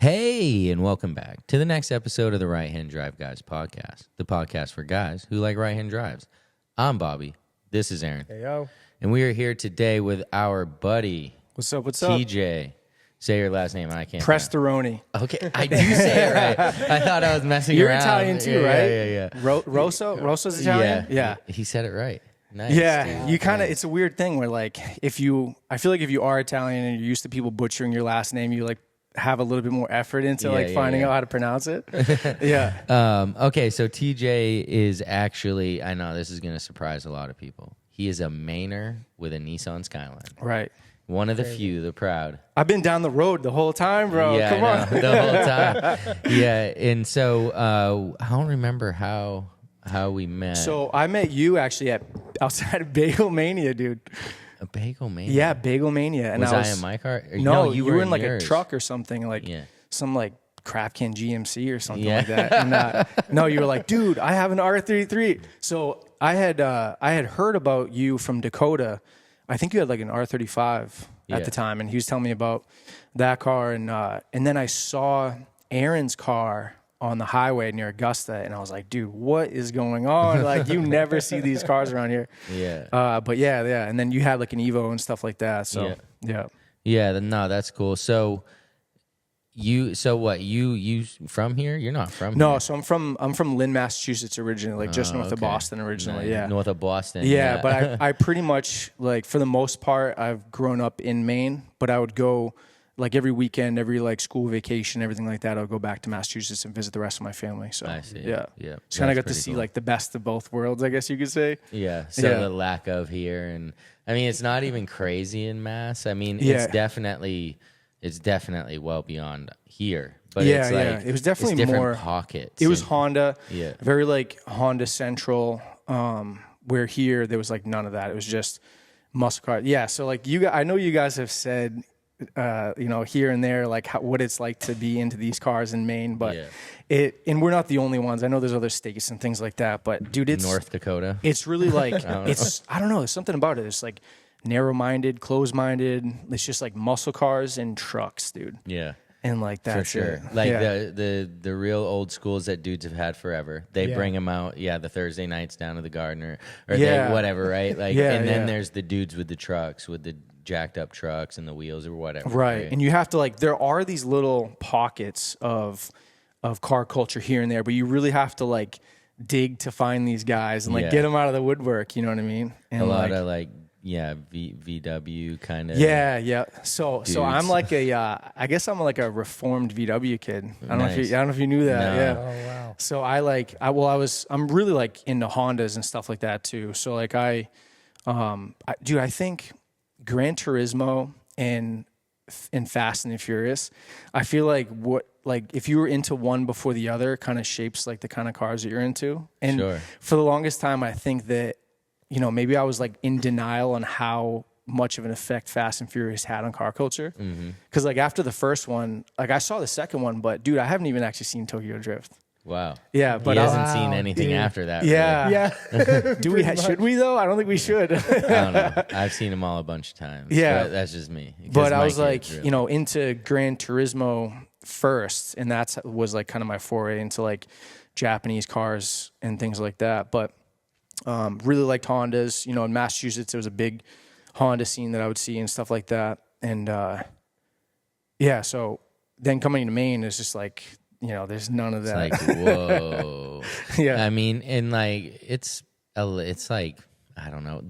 Hey, and welcome back to the next episode of the Right Hand Drive Guys podcast, the podcast for guys who like right-hand drives. I'm Bobby. This is Aaron. Hey, yo. And we are here today with our buddy, What's up? TJ. Say your last name. I can't. Presterone. Okay, I do say it right. I thought I was messing You're around. Italian too, right? Yeah. Roso's Italian? Yeah. He said it right. Nice. Yeah, dude. you kind of, it's a weird thing where like, I feel like if you are Italian and you're used to people butchering your last name, you like have a little bit more effort into finding out how to pronounce it. Yeah. Okay, so TJ is actually, I know this is going to surprise a lot of people. He is a Mainer with a Nissan Skyline. Right. One of the few, the proud. I've been down the road the whole time, bro. Yeah, Come on. the whole time. Yeah, and so I don't remember how we met. So I met you actually outside of Bagel Mania, dude. A Bagel Mania? Yeah, Bagel Mania. And was I in my car? No, you were in like yours. a truck or something, like some like Crapkin GMC or something like that. And no, you were like, dude, I have an R33. So I had heard about you from Dakota. I think you had like an R35 at the time, and he was telling me about that car. And then I saw Aaron's car on the highway near Augusta, and I was like, dude, what is going on? Like, you never see these cars around here. Yeah. But yeah. And then you had like an Evo and stuff like that. So yeah. Yeah, no, that's cool. So you from here? You're not from here. No, so I'm from Lynn, Massachusetts originally, like just north of Boston originally. Nice. Yeah. North of Boston. Yeah, but I pretty much, like, for the most part, I've grown up in Maine, but I would go like every weekend, every like school vacation, everything like that. I would go back to Massachusetts and visit the rest of my family. So I see. Yeah. Just kind of got to see like the best of both worlds, I guess you could say. Yeah. So the lack of here, and I mean, it's not even crazy in Mass. I mean, it's definitely well beyond here. But it's like, it was definitely different more pockets. It was Honda. Yeah. Very like Honda Central. Where here there was like none of that. It was just muscle car. Yeah. So like I know you guys have said, here and there, like what it's like to be into these cars in Maine, but and we're not the only ones. I know there's other states and things like that, but dude, it's North Dakota. It's really like I don't know. There's something about it. It's like narrow-minded, closed-minded. It's just like muscle cars and trucks, dude. Yeah. And like that, for sure. Like the real old schools that dudes have had forever. They bring them out. Yeah, the Thursday nights down to the Garden or whatever, right? Like, and then there's the dudes with the trucks, with the jacked up trucks and the wheels or whatever. Right. And you have to like, there are these little pockets of car culture here and there, but you really have to like dig to find these guys and like get them out of the woodwork. You know what I mean? And a lot of like. Yeah, VW kind of. Yeah. So I'm like I guess I'm like a reformed VW kid. I don't know if you knew that. No. Yeah. Oh wow. So I'm really like into Hondas and stuff like that too. So like I think Gran Turismo and Fast and the Furious, I feel like if you were into one before the other, kind of shapes like the kind of cars that you're into. And for the longest time, I think that, maybe I was like in denial on how much of an effect Fast and Furious had on car culture. Because like after the first one, like I saw the second one, but dude, I haven't even actually seen Tokyo Drift. Wow. Yeah, but he hasn't seen anything after that. Yeah. Really. Should we though? I don't think we should. I don't know. I've seen them all a bunch of times. Yeah. But that's just me. But I was like, into Gran Turismo first, and was like kind of my foray into like Japanese cars and things like that. But really liked Hondas. In Massachusetts, there was a big Honda scene that I would see and stuff like that. And so then coming to Maine is just like, there's none of that. It's like, whoa. Yeah. I mean, and like, it's like, I don't know.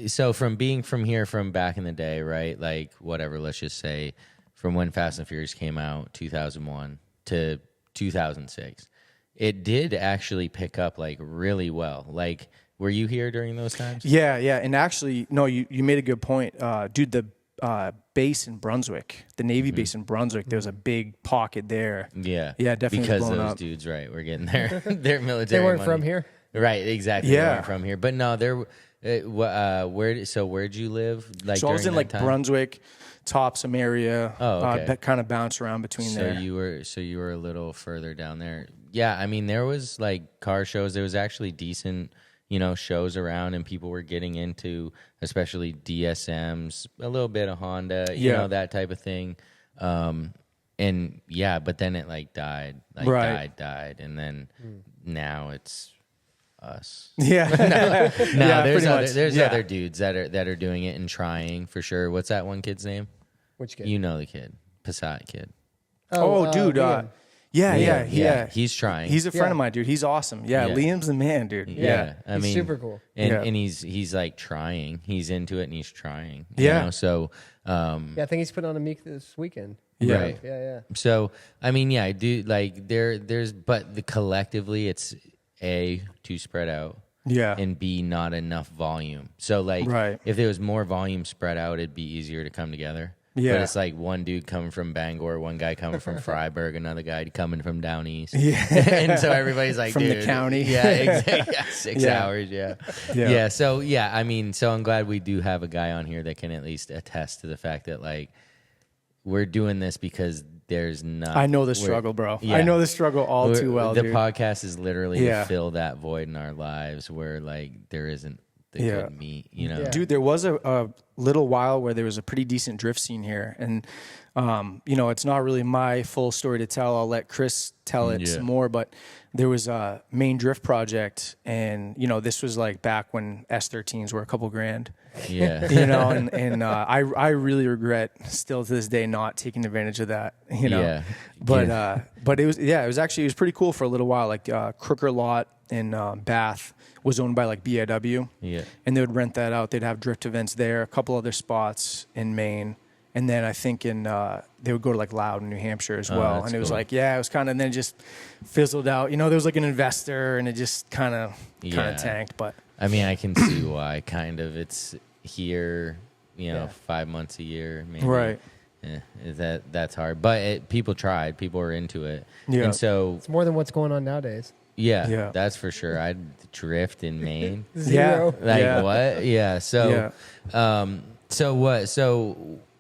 So from being from here from back in the day, right? Like, whatever, let's just say from when Fast and Furious came out, 2001 to 2006. It did actually pick up like really well. Like, were you here during those times? Yeah. And actually, no, you made a good point. Dude, the base in Brunswick, the Navy base in Brunswick, there was a big pocket there. Yeah. Yeah, definitely. Because those up. dudes, right, were getting their military They weren't money. from here? Right, exactly. Yeah. They weren't from here. But no, where'd you live? Like, so I was in like time? Brunswick, Topsom area. Oh, okay. Kind of bounce around between there. So you were a little further down there. Yeah, I mean, there was like car shows. There was actually decent, shows around, and people were getting into, especially DSMs, a little bit of Honda, that type of thing. but then it like died, died. And then now it's us. Yeah. No, there's other dudes that are doing it and trying for sure. What's that one kid's name? Which kid? You know the kid, Passat kid. Dude. Yeah. He's trying. He's a friend of mine, dude. He's awesome. Yeah, Liam's the man, dude. Yeah. I mean, super cool. And he's like trying. He's into it and he's trying. Yeah. You know? So I think he's putting on a meet this weekend. Yeah. Right. Yeah. So I mean, I do like but collectively it's A, too spread out. Yeah. And B, not enough volume. So like if there was more volume spread out, it'd be easier to come together. Yeah. But it's like one dude coming from Bangor, one guy coming from Freiburg, another guy coming from down east. Yeah. And so everybody's like, from dude, the county. Yeah, exactly. Yeah, 6 hours. Yeah. So, I mean, so I'm glad we do have a guy on here that can at least attest to the fact that, like, we're doing this because there's not. I know the struggle, bro. Yeah. I know the struggle all too well. The podcast is literally to fill that void in our lives where, like, there isn't the good meat, you know? Dude, there was a little while where there was a pretty decent drift scene here. And, you know, it's not really my full story to tell. I'll let Chris tell it some more. But there was a Maine drift project. And, you know, this was like back when S13s were a couple grand. Yeah. You know, and I really regret still to this day not taking advantage of that, you know? Yeah. But it was pretty cool for a little while. Like Crooker Lot in Bath was owned by like BIW. Yeah. And they would rent that out. They'd have drift events there, a couple other spots in Maine. And then I think they would go to like Loudon, New Hampshire as well. And it was cool. like, it was kind of, and then it just fizzled out. You know, there was like an investor and it just kind of tanked. But I mean, I can see why kind of it's here, you know, 5 months a year, maybe. Right. That's hard. But people tried. People were into it. Yeah. And so it's more than what's going on nowadays. Yeah, that's for sure. I'd drift in Maine. Zero. What? Yeah. So,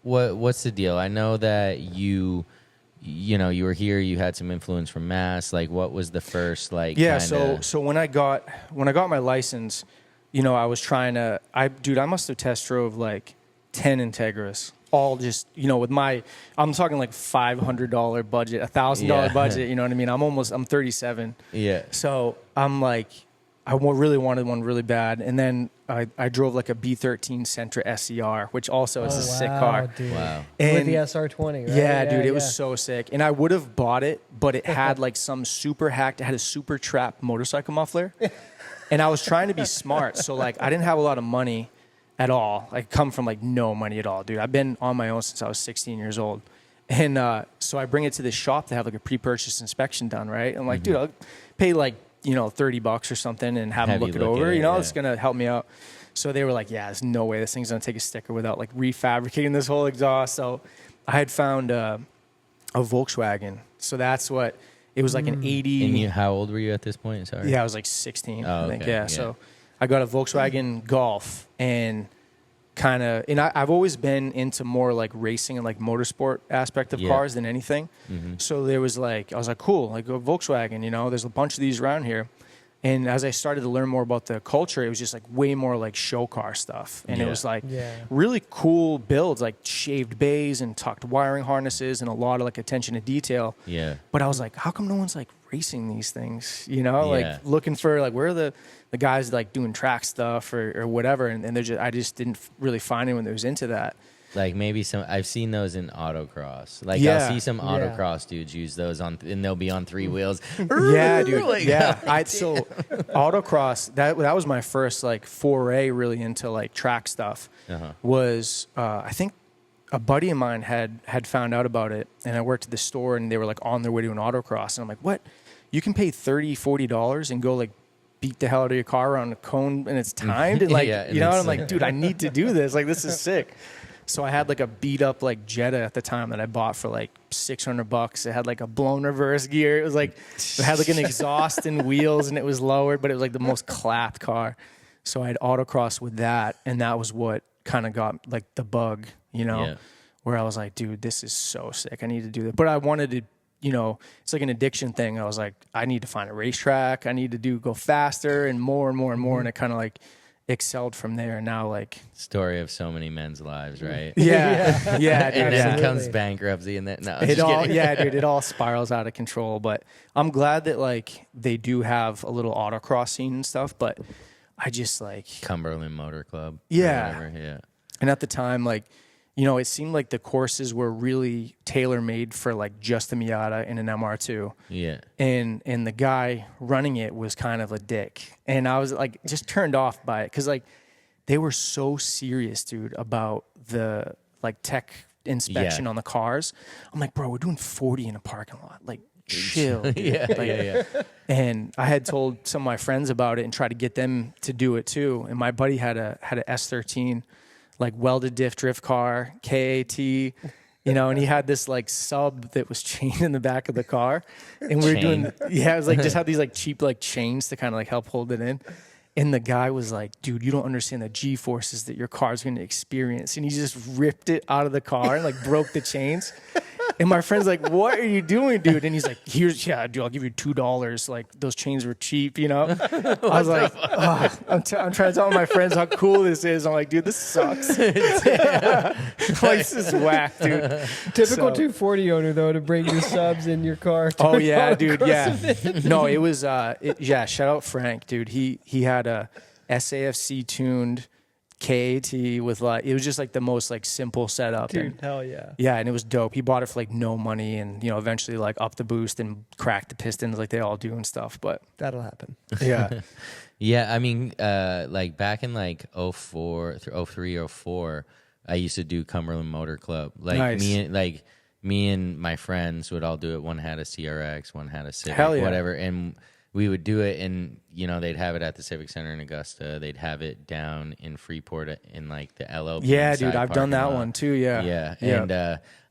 what's the deal? I know that you were here. You had some influence from Mass. Like, what was the first like? Yeah. So when I got my license, you know, I was trying to. I must have test drove like 10 Integras. All just, you know, with I'm talking like $500 budget, $1,000 budget. You know what I mean? I'm 37. Yeah. So I'm like, I really wanted one really bad. And then I drove like a B13 Sentra SCR, which also is a sick car. Dude. Wow. And with the SR20, right? Yeah, dude, it was so sick. And I would have bought it, but it had like some it had a super trap motorcycle muffler. And I was trying to be smart. So like, I didn't have a lot of money at all. I come from like no money at all, dude. I've been on my own since I was 16 years old. And so I bring it to this shop to have like a pre-purchase inspection done, right? I'm like, dude, I'll pay like, you know, $30 or something and have them look it over. You know, it's going to help me out. So they were like, there's no way this thing's going to take a sticker without like refabricating this whole exhaust. So I had found a Volkswagen. So that's what, it was like an 80. And how old were you at this point? Sorry. Yeah, I was like 16, I think. Okay. Yeah. So I got a Volkswagen Golf and I've always been into more like racing and like motorsport aspect of cars than anything. Mm-hmm. So there was like, I was like, cool, like a Volkswagen, you know, there's a bunch of these around here. And as I started to learn more about the culture, it was just like way more like show car stuff. And it was like really cool builds, like shaved bays and tucked wiring harnesses and a lot of like attention to detail. Yeah. But I was like, how come no one's like racing these things? You know, like looking for like, where are the guys like doing track stuff or whatever. And I just didn't really find anyone that was into that. Like maybe I've seen those in autocross. Like I'll see some autocross dudes use those and they'll be on 3 wheels. Yeah, dude. Like, so autocross, that was my first like foray really into like track stuff. Was I think a buddy of mine had found out about it, and I worked at the store and they were like on their way to an autocross, and I'm like, what? You can pay $30-$40 and go like beat the hell out of your car around a cone and it's timed and like you know, and I'm like, dude, I need to do this. Like this is sick. So I had like a beat up like Jetta at the time that I bought for like $600. It had like a blown reverse gear. It was like, it had like an exhaust and wheels and it was lowered, but it was like the most clapped car. So I had autocross with that. And that was what kind of got like the bug, you know, where I was like, dude, this is so sick. I need to do that. But I wanted to, you know, it's like an addiction thing. I was like, I need to find a racetrack. I need to go faster and more and more and more. And it kind of like, excelled from there. And now, like, story of so many men's lives, right? Yeah, yeah, dude, and then absolutely. comes bankruptcy, and then no, I'm it just all, kidding. yeah, dude, it all spirals out of control. But I'm glad that like they do have a little autocross scene and stuff. But I just like Cumberland Motor Club. Yeah. Or whatever, yeah. And at the time, like, you know, it seemed like the courses were really tailor-made for like just a Miata and an MR2. Yeah. And the guy running it was kind of a dick. And I was like just turned off by it, cuz like they were so serious, dude, about the like tech inspection on the cars. I'm like, bro, we're doing 40 in a parking lot. Like, chill. Dude. Yeah, Like, yeah. And I had told some of my friends about it and tried to get them to do it too. And my buddy had a S13, like welded diff drift car, KAT, you know, and he had this like sub that was chained in the back of the car. And we were doing, it was like just had these like cheap like chains to kind of like help hold it in. And the guy was like, dude, you don't understand the G-forces that your car's going to experience. And he just ripped it out of the car and like broke the chains. And my friend's like, what are you doing, dude? And he's like, dude, I'll give you $2. Like, those chains were cheap, you know? I was like, oh, I'm trying to tell my friends how cool this is. I'm like, dude, this sucks. Like, this is whack, dude. Typical 240 owner, though, to bring your subs in your car. Oh, yeah, dude, yeah. No, it was, yeah, shout out Frank, dude. He had a SAFC-tuned KAT with like, it was just like the most like simple setup. Dude, and, hell yeah. yeah, and it was dope. He bought it for like no money, and you know, eventually like upped the boost and cracked the pistons like they all do and stuff. But That'll happen. yeah, Yeah, I mean, like back in like 04, 03, 04, I used to do Cumberland Motor Club. Like Nice. me and my friends would all do it. One had a CRX, one had a Civic, Hell yeah. whatever, and we would do it. And you know, they'd have it at the Civic Center in Augusta. They'd have it down in Freeport in like the LOP. yeah, dude, I've done that parking lot. one too. Yeah, Yeah, yeah. and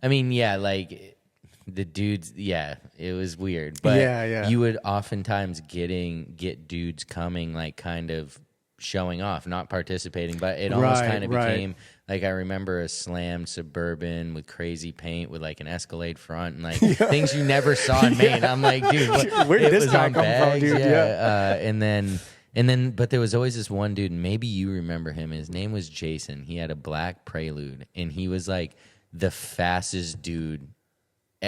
I mean, yeah, like the dudes, yeah, it was weird, but Yeah. you would oftentimes get dudes coming, like kind of showing off, not participating, but it almost Right, kind of right. became like, I remember a slammed Suburban with crazy paint with like an Escalade front and like things you never saw in Maine. I'm like, dude, Where did it this was guy on come from, bags, dude? Yeah. And then, but there was always this one dude, and maybe you remember him. His name was Jason. He had a black Prelude, and he was like the fastest dude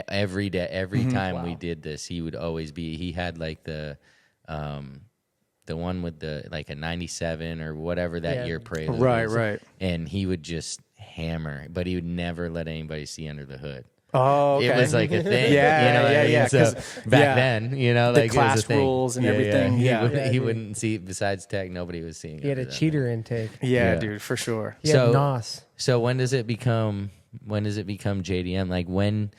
every day. Every time we did this, he would always be. He had like the one with the like a 97 or whatever that year Prelude. Right, was. right. And he would just hammer, but he would never let anybody see under the hood. Oh, okay. It was like a thing. Yeah, you know what I mean? yeah. So 'Cause, back then, you know, the like class it was a thing. rules and everything. He, Yeah. he dude. wouldn't see, besides tech, nobody was seeing. He had a under that cheater intake. Yeah, Yeah. dude, for sure. He had So- NOS. So when does it become JDM? Like when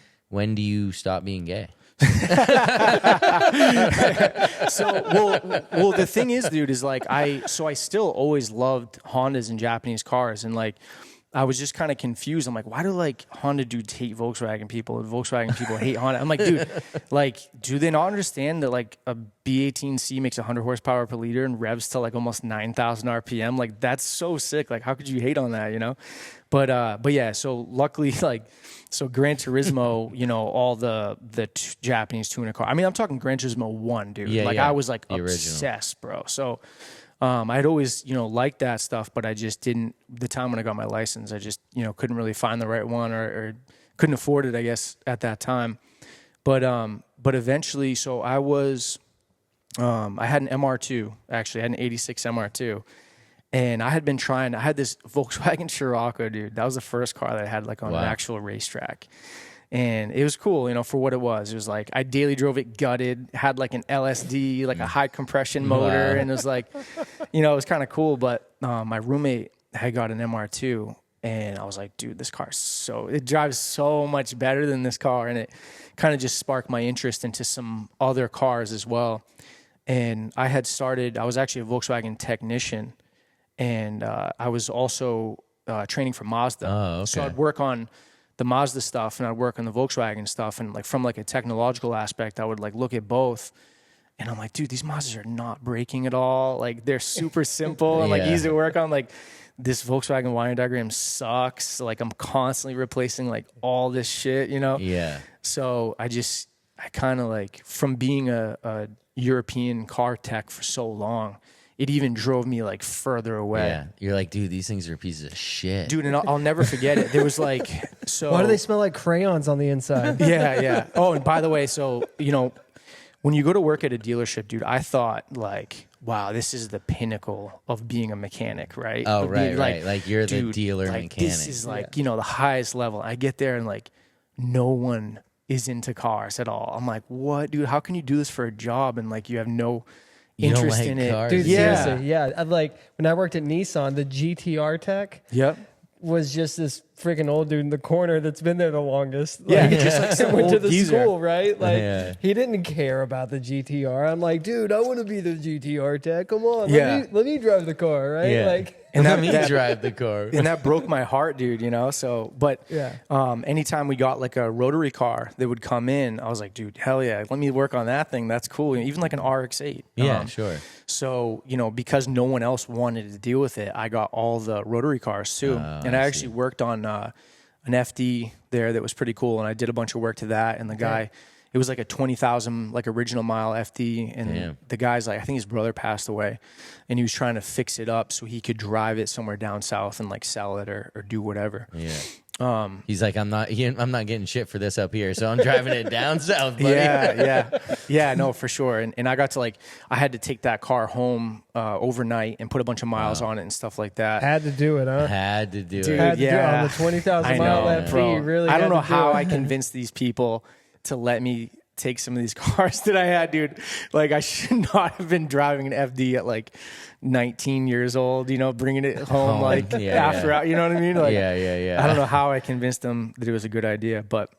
do you stop being gay? So, well, the thing is, dude, is like I still always loved Hondas and Japanese cars, and like I was just kind of confused. I'm like, why do like Honda dudes hate Volkswagen people and Volkswagen people hate Honda? I'm like, dude, like, do they not understand that like a B18C makes 100 horsepower per liter and revs to like almost 9,000 RPM? Like, that's so sick. Like, how could you hate on that, you know? But yeah, so luckily, like, so Gran Turismo, you know, all the Japanese tuner car. I mean, I'm talking Gran Turismo 1, dude. Yeah, like, yeah. I was like The original. obsessed, bro. So I'd always, you know, liked that stuff, but I just didn't, the time when I got my license, I just, you know, couldn't really find the right one or couldn't afford it, I guess, at that time. But eventually, so I was, I had an MR2, actually. I had an 86 MR2. And I had been I had this Volkswagen Scirocco, dude. That was the first car that I had like on an actual racetrack. And it was cool, you know, for what it was. It was like, I daily drove it gutted, had like an LSD, like a high compression motor. And it was like, you know, it was kind of cool. But my roommate had got an MR2. And I was like, dude, this car it drives so much better than this car. And it kind of just sparked my interest into some other cars as well. And I was actually a Volkswagen technician. And I was also training for Mazda. Oh, okay. So I'd work on the Mazda stuff and I'd work on the Volkswagen stuff. And like from like a technological aspect, I would like look at both. And I'm like, dude, these Mazdas are not braking at all. Like they're super simple and like easy to work on. Like this Volkswagen wiring diagram sucks. Like I'm constantly replacing like all this shit, you know? Yeah. So I kind of like, from being a European car tech for so long, it even drove me like further away. Yeah, you're like, dude, these things are pieces of shit, dude. And I'll never forget it. There was like, so why do they smell like crayons on the inside? Yeah. Oh, and by the way, so when you go to work at a dealership, dude, I thought like, wow, this is the pinnacle of being a mechanic, right? Oh, of right. Like you're the dealer like, mechanic. This is like, the highest level. I get there and like no one is into cars at all. I'm like, what, dude? How can you do this for a job and like you have no interest in it? Dude, seriously, yeah. Like when I worked at Nissan, the GTR tech. Yep. Was just this freaking old dude in the corner that's been there the longest. Yeah, like, just like some went old to the geezer. school, right? Like he didn't care about the GTR. I'm like, dude, I want to be the GTR tech. Come on, let me drive the car, right? Yeah. Like, and let me drive the car. And that broke my heart, dude. So, but anytime we got like a rotary car that would come in, I was like, dude, hell yeah, let me work on that thing. That's cool. Even like an RX-8. Yeah, sure. So, because no one else wanted to deal with it, I got all the rotary cars too. And I actually worked on an FD there that was pretty cool. And I did a bunch of work to that. And the guy, it was like a 20,000 like original mile FD. And the guy's like, I think his brother passed away and he was trying to fix it up so he could drive it somewhere down south and like sell it or do whatever. Yeah. He's like, I'm not getting shit for this up here, so I'm driving it down south, buddy. Yeah, no, for sure. And I got to I had to take that car home overnight and put a bunch of miles on it and stuff like that. Had to do it, huh? Had to do Dude, it. Had to do it on the 20,000 mile FD. Bro. Really, I don't know how I convinced these people to let me take some of these cars that I had, dude. Like I should not have been driving an FD at like 19 years old, bringing it home after, you know what I mean? Like, yeah. I don't know how I convinced them that it was a good idea, but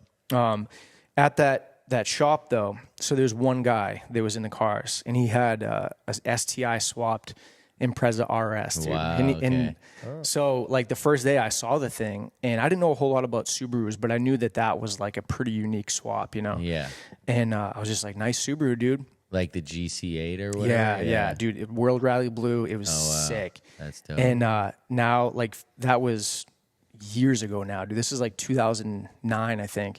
at that shop though, so there's one guy that was in the cars and he had a STI swapped Impreza RS, dude. Wow, and so like the first day I saw the thing and I didn't know a whole lot about Subarus, but I knew that was like a pretty unique swap, Yeah. And I was just like, nice Subaru, dude. Like the GC8 or whatever? Yeah, dude. World Rally Blue. It was sick. That's dope. And now, like, that was years ago now, dude. This is like 2009, I think.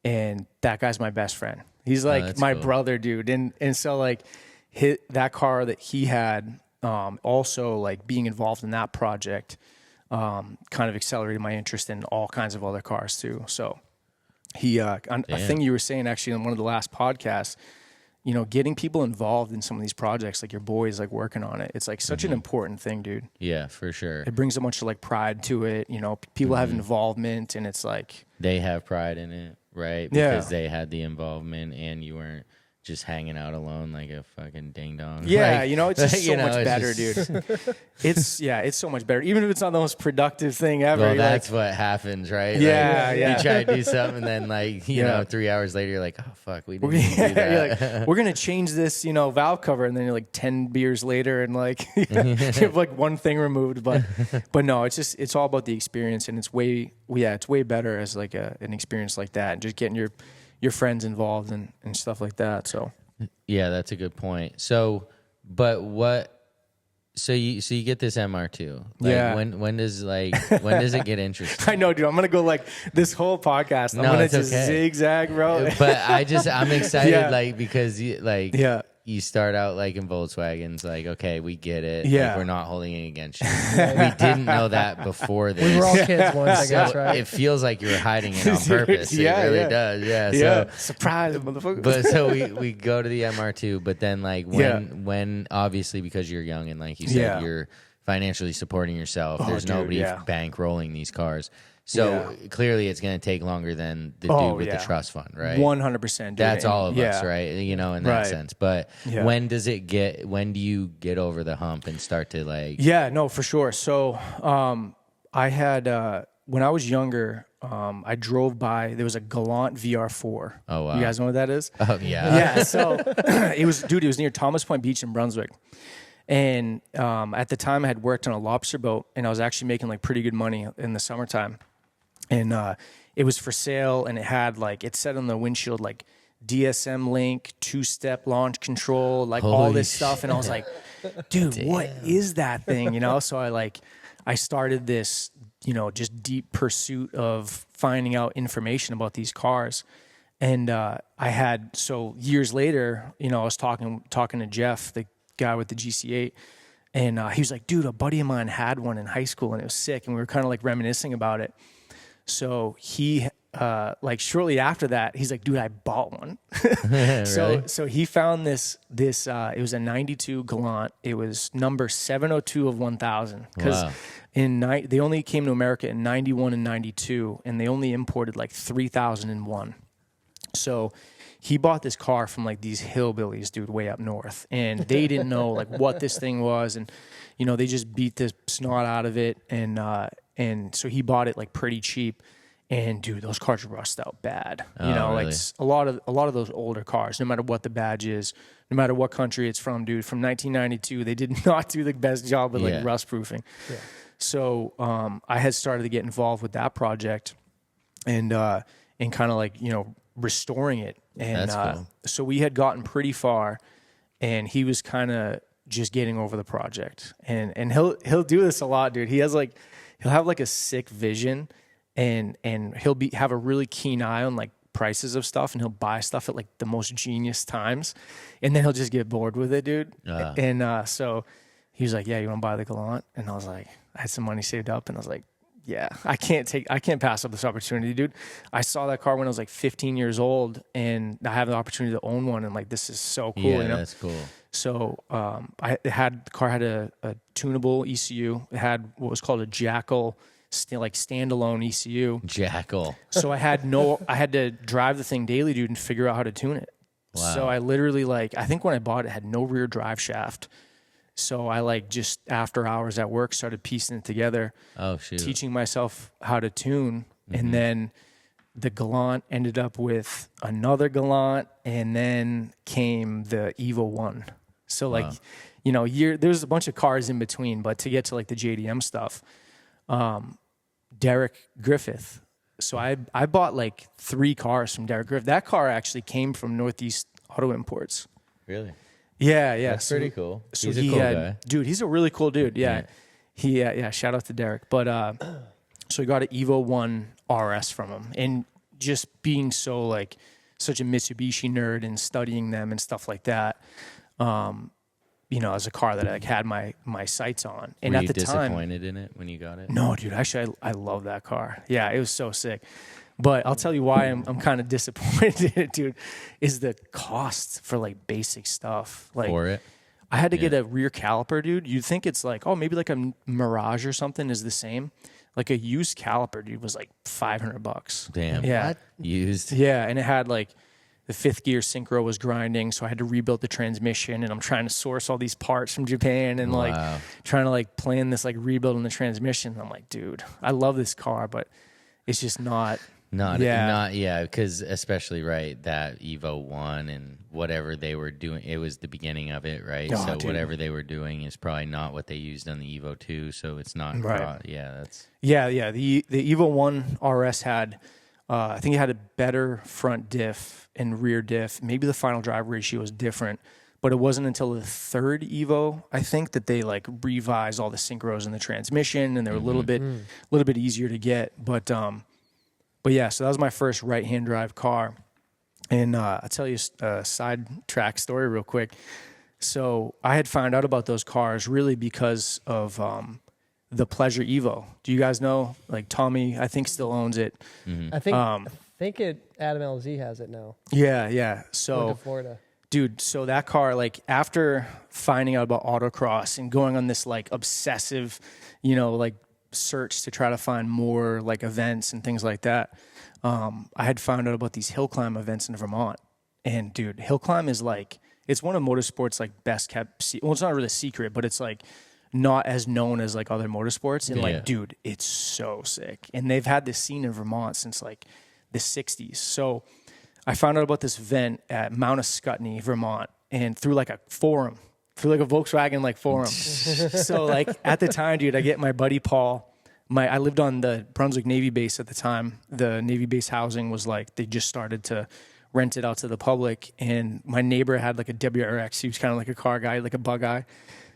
And that guy's my best friend. He's like my brother, dude. And so, like, that car that he had, also, like, being involved in that project kind of accelerated my interest in all kinds of other cars, too. So, a thing you were saying, actually, in one of the last podcasts, getting people involved in some of these projects, like your boys, like working on it, it's like such an important thing, dude. Yeah, for sure. It brings a bunch of like pride to it. People have involvement and it's like. They have pride in it, right? Because they had the involvement and you weren't just hanging out alone like a fucking ding dong. Yeah, like, it's just so much better, dude. It's so much better. Even if it's not the most productive thing ever. Well, that's what happens, right? Yeah, like, you try to do something and then like, you know, 3 hours later you're like, oh fuck, we didn't do that. You're like, we're gonna change this, valve cover, and then you're like 10 beers later and like you have like one thing removed. But no, it's all about the experience, and it's way better as like an experience like that, and just getting your friends involved and stuff like that. So yeah, that's a good point. So you get this MR2. Like, when does it get interesting? I know, dude. I'm gonna go like this whole podcast. I'm gonna just zigzag, bro. But I'm excited, because you start out like in Volkswagens, like, okay, we get it. Yeah. Like, we're not holding it against you. We didn't know that before this. We were all kids once, I guess, right? It feels like you were hiding it on purpose. It really does. Yeah. So surprise, motherfucker. But so we go to the MR2, but then like when obviously because you're young and like you said, you're financially supporting yourself. There's nobody bankrolling these cars. So clearly it's going to take longer than the dude with the trust fund, right? 100%. That's all of us, right? In that sense. But when do you get over the hump and start to like... Yeah, no, for sure. So I had, when I was younger, I drove by, there was a Galant VR4. Oh, wow. You guys know what that is? Oh, yeah. Yeah, so it was near Thomas Point Beach in Brunswick. And at the time I had worked on a lobster boat and I was actually making like pretty good money in the summertime. And it was for sale, and it had it said on the windshield like DSM link, 2-step launch control, like all this stuff. And I was like, dude, what is that thing? So I started this, just deep pursuit of finding out information about these cars. And years later, I was talking to Jeff, the guy with the GC8. And he was like, dude, a buddy of mine had one in high school and it was sick. And we were kind of like reminiscing about it. So he, like shortly after that, he's like, dude, I bought one. Really? So he found this, it was a 92 Galant. It was number 702 of 1000. Because they only came to America in 91 and 92, and they only imported like 3001. So he bought this car from like these hillbillies, dude, way up north, and they didn't know like what this thing was, and you know, they just beat the snot out of it, and so he bought it like pretty cheap, and dude, those cars rust out bad. You know, really? like a lot of those older cars, no matter what the badge is, no matter what country it's from, dude, from 1992, they did not do the best job with like rust proofing. Yeah. So I had started to get involved with that project, and kind of like, you know, restoring it. And cool. So we had gotten pretty far, and he was kind of just getting over the project. And he'll do this a lot, dude. He'll have like a sick vision, and he'll have a really keen eye on like prices of stuff, and he'll buy stuff at like the most genius times, and then he'll just get bored with it, dude. And so he was like, yeah, you want to buy the Galant? And I was like, I had some money saved up, and I was like, yeah, I can't pass up this opportunity, dude. I saw that car when I was like 15 years old, and I have the opportunity to own one, and like, this is so cool. Yeah, you know? That's cool. So the car had a tunable ECU. It had what was called a Jackal, like standalone ECU. Jackal. So I had to drive the thing daily, dude, and figure out how to tune it. Wow. So I literally, like, I think when I bought it, it had no rear drive shaft. So I like just after hours at work started piecing it together. Oh shoot! Teaching myself how to tune, and then the Galant ended up with another Galant, and then came the Evo 1. So like, you know, there's a bunch of cars in between, but to get to like the JDM stuff, Derek Griffith. So I bought like 3 cars from Derek Griffith. That car actually came from Northeast Auto Imports. Really? Yeah. That's pretty cool. So he's a cool guy. Dude, he's a really cool dude. Yeah. Shout out to Derek. But so he got an Evo 1 RS from him. And just being such a Mitsubishi nerd and studying them and stuff like that, you know, as a car that I had my sights on. And Were at you the time, disappointed in it when you got it? No, dude, actually I love that car. Yeah, it was so sick. But I'll tell you why I'm kind of disappointed in it, dude, is the cost for like basic stuff. Like for it? I had to get a rear caliper, dude. You'd think it's like, oh, maybe like a Mirage or something is the same. Like a used caliper, dude, was like $500. Damn. Yeah. What? Used? Yeah, and it had like the 5th gear synchro was grinding, so I had to rebuild the transmission, and I'm trying to source all these parts from Japan and like trying to like plan this like rebuild in the transmission. I'm like, dude, I love this car, but it's just not because especially that Evo 1 and whatever they were doing, it was the beginning of it, right? So dude, whatever they were doing is probably not what they used on the Evo 2, so it's not right. The Evo 1 RS had I think it had a better front diff and rear diff. Maybe the final drive ratio was different, but it wasn't until the 3rd Evo, I think, that they like revised all the synchros in the transmission, and they're a little bit easier to get. But yeah, so that was my first right-hand drive car. And I'll tell you a sidetrack story real quick. So I had found out about those cars really because of the Pleasure Evo. Do you guys know? Like Tommy, I think, still owns it. Mm-hmm. I think Adam LZ has it now. Yeah. So Florida. Dude, so that car, like after finding out about autocross and going on this like obsessive, you know, like search to try to find more like events and things like that, I had found out about these hill climb events in Vermont. And dude, hill climb is like, it's one of motorsports like best kept, well, it's not really a secret, but it's like not as known as like other motorsports. And like, dude, it's so sick. And they've had this scene in Vermont since like the 60s. So I found out about this event at Mount Ascutney, Vermont, and through like a forum, through like a Volkswagen like forum. So like at the time, dude, I get my buddy Paul. I lived on the Brunswick Navy base at the time. The Navy base housing was like, they just started to rent it out to the public. And my neighbor had like a WRX. He was kind of like a car guy, like a bug guy.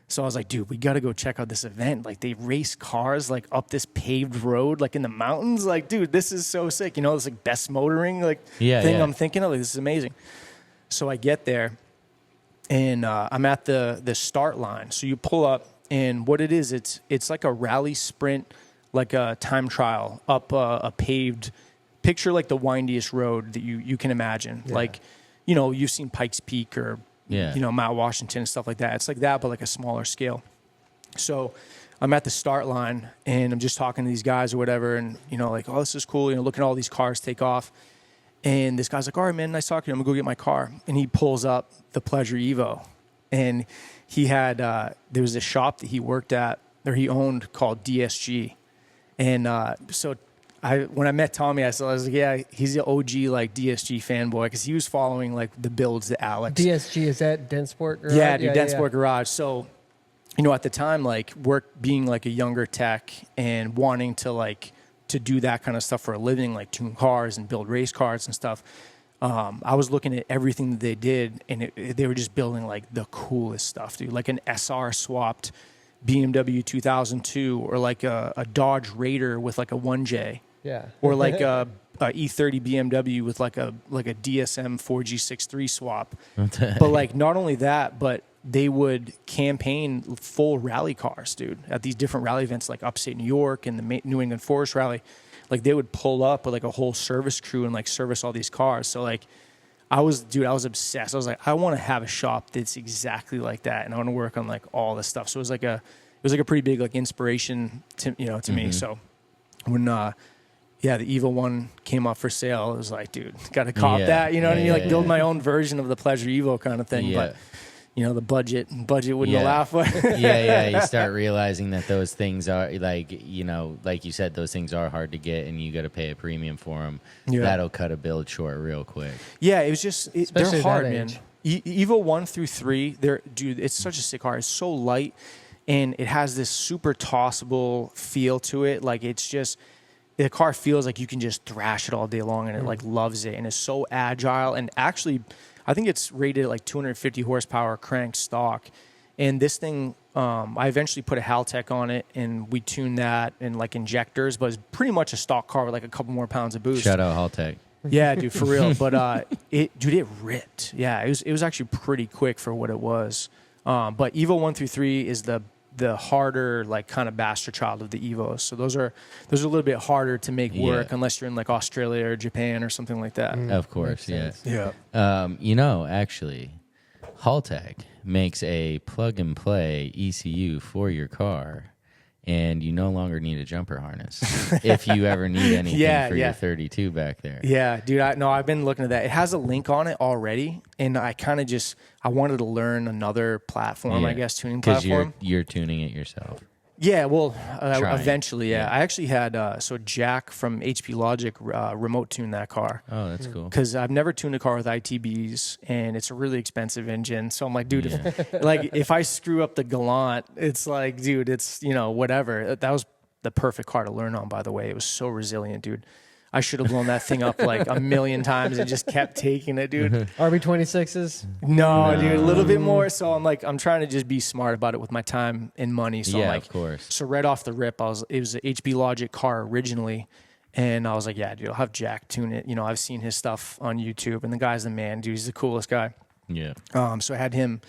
So I was like, dude, we got to go check out this event. Like they race cars like up this paved road, like in the mountains. Like, dude, this is so sick. You know, it's like best motoring like thing I'm thinking of. Like, this is amazing. So I get there and I'm at the start line. So you pull up And what it is, it's like a rally sprint, like a time trial up a paved, picture like the windiest road that you can imagine. Yeah. Like, you know, you've seen Pikes Peak or, you know, Mount Washington and stuff like that. It's like that, but like a smaller scale. So I'm at the start line and I'm just talking to these guys or whatever. And, you know, like, oh, this is cool. You know, looking at all these cars take off. And this guy's like, all right, man, nice talking to you. I'm going to go get my car. And he pulls up the Pleasure Evo. And he had, there was a shop that he worked at, or he owned, called DSG. And so when I met Tommy, I was like, yeah, he's the OG, like, DSG fanboy, because he was following, like, the builds that Alex. DSG, is that Densport Garage? Yeah, dude, Densport Garage. So, you know, at the time, like, being, like, a younger tech and wanting to, like, to do that kind of stuff for a living, like tune cars and build race cars and stuff, I was looking at everything that they did, and they were just building, like, the coolest stuff, dude. Like an SR swapped BMW 2002, or like a Dodge Raider with like a 1J. Yeah. Or like a E30 BMW with like a DSM 4G63 swap. But like, not only that, but they would campaign full rally cars, dude, at these different rally events, like upstate New York and the New England Forest Rally. Like, they would pull up with like a whole service crew and like service all these cars. So like, I was obsessed. I was like, I want to have a shop that's exactly like that, and I want to work on like all this stuff. So it was like a pretty big like inspiration to me. So when the Evo 1 came up for sale, it was like, dude, got to cop that. You know what I mean? Like, build my own version of the Pleasure Evo kind of thing. But you know, the budget wouldn't allow for it. You start realizing that those things are, like, you know, like you said, those things are hard to get, and you got to pay a premium for them. That'll cut a build short real quick. Yeah, it was just they're hard, man. Evo 1 through 3, dude, it's such a sick car. It's so light, and it has this super tossable feel to it. Like, it's just, the car feels like you can just thrash it all day long, and it like loves it, and it's so agile. And actually, I think it's rated at like 250 horsepower crank stock. And this thing, I eventually put a Haltech on it, and we tuned that and like injectors, but it's pretty much a stock car with like a couple more pounds of boost. Shout out Haltech. Yeah, dude, for real. But it ripped. Yeah, it was actually pretty quick for what it was. But Evo 1 through 3 is the harder, like, kind of bastard child of the Evos. So those are a little bit harder to make work unless you're in like Australia or Japan or something like that. Of course, Yeah. You know, actually, Haltech makes a plug-and-play ECU for your car, and you no longer need a jumper harness if you ever need anything for your 32 back there. Yeah, dude. I've been looking at that. It has a link on it already, and I kind of I wanted to learn another platform, I guess, tuning platform. Because you're tuning it yourself. Yeah, well, eventually, yeah. I actually had, Jack from HP Logic remote tune that car. Oh, that's cool. Because I've never tuned a car with ITBs, and it's a really expensive engine. So I'm like, dude, if I screw up the Galant, it's like, dude, it's, you know, whatever. That was the perfect car to learn on, by the way. It was so resilient, dude. I should have blown that thing up like a million times and just kept taking it, dude. RB26s? No, dude, a little bit more. So I'm trying to just be smart about it with my time and money. So I'm like, of course. So right off the rip, it was an HP Logic car originally, and I was like, yeah, dude, I'll have Jack tune it. You know, I've seen his stuff on YouTube, and the guy's the man, dude. He's the coolest guy. Yeah. So I had him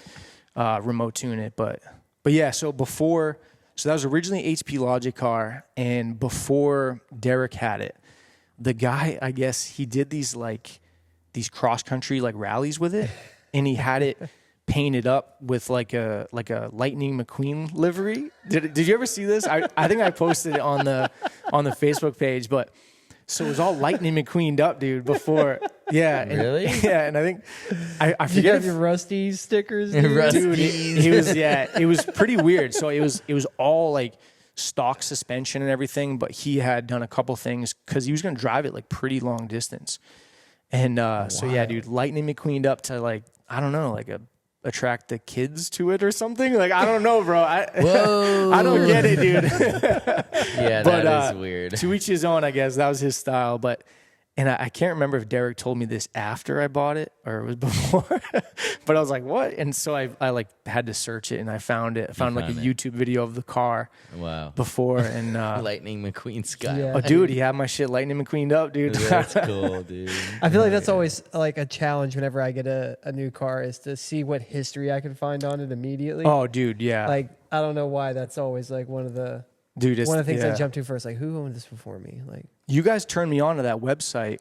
remote tune it, but yeah. So that was originally HP Logic car, and before Derek had it, the guy, I guess, he did these cross country like rallies with it, and he had it painted up with like a Lightning McQueen livery. Did you ever see this? I think I posted it on the Facebook page, but so it was all Lightning McQueened up, dude. Before, yeah, really, yeah, and I think I forget. You have your Rusty stickers, dude. It was pretty weird. So it was all like stock suspension and everything, but he had done a couple things because he was going to drive it like pretty long distance. And so yeah, dude, Lightning McQueened up to like, I don't know, like attract the kids to it or something. Like, I don't know, bro. I don't get it, dude. Yeah, but, that is weird. To each his own, I guess. That was his style. But And I can't remember if Derek told me this after I bought it or it was before, but I was like, what? And so I like had to search it and I found it. I found like a YouTube video of the car. Wow. Before and Lightning McQueen Skyline. Yeah. Oh, dude, he had my shit Lightning McQueened up, dude. That's cool, dude. I feel like that's always like a challenge whenever I get a new car is to see what history I can find on it immediately. Oh, dude, yeah. Like, I don't know why that's always like one of the things I jump to first. Like, who owned this before me? Like, you guys turned me on to that website.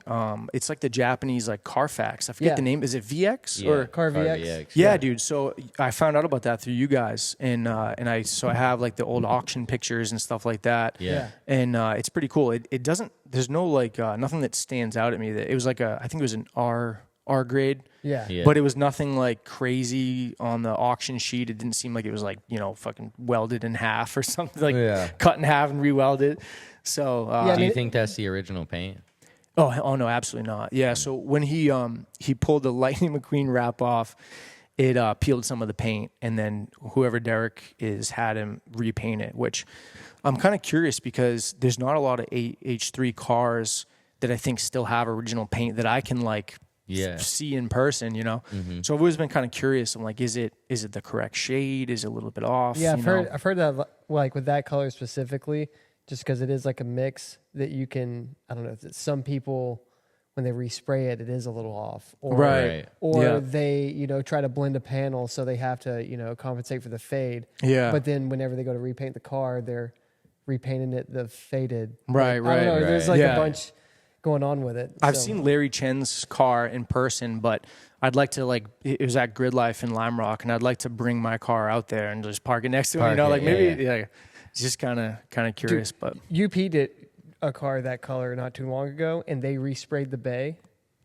It's like the Japanese like Carfax. I forget the name. Is it VX or Car VX? Yeah, dude. So I found out about that through you guys, and I have like the old auction pictures and stuff like that. Yeah. And it's pretty cool. It doesn't. There's no like nothing that stands out at me. That it was like I think it was an R grade. Yeah. But it was nothing like crazy on the auction sheet. It didn't seem like it was like, fucking welded in half or something, like cut in half and re-welded. So do you think that's the original paint? Oh no, absolutely not. Yeah. So when he pulled the Lightning McQueen wrap off, it peeled some of the paint, and then whoever Derek is had him repaint it, which I'm kind of curious because there's not a lot of H3 cars that I think still have original paint that I can like see in person, So I've always been kind of curious. I'm like, is it the correct shade? Is it a little bit off? Yeah, I've heard that like with that color specifically, just because it is like a mix that you can. I don't know. Some people when they respray it, it is a little off, or they try to blend a panel, so they have to compensate for the fade. Yeah. But then whenever they go to repaint the car, they're repainting it the faded. Right. I don't know. There's like a bunch going on with it. I've seen Larry Chen's car in person, but I'd like to it was at Grid Life in Lime Rock, and I'd like to bring my car out there and just park it next to him. Just kind of curious. Dude, but UP did a car that color not too long ago, and they resprayed the bay,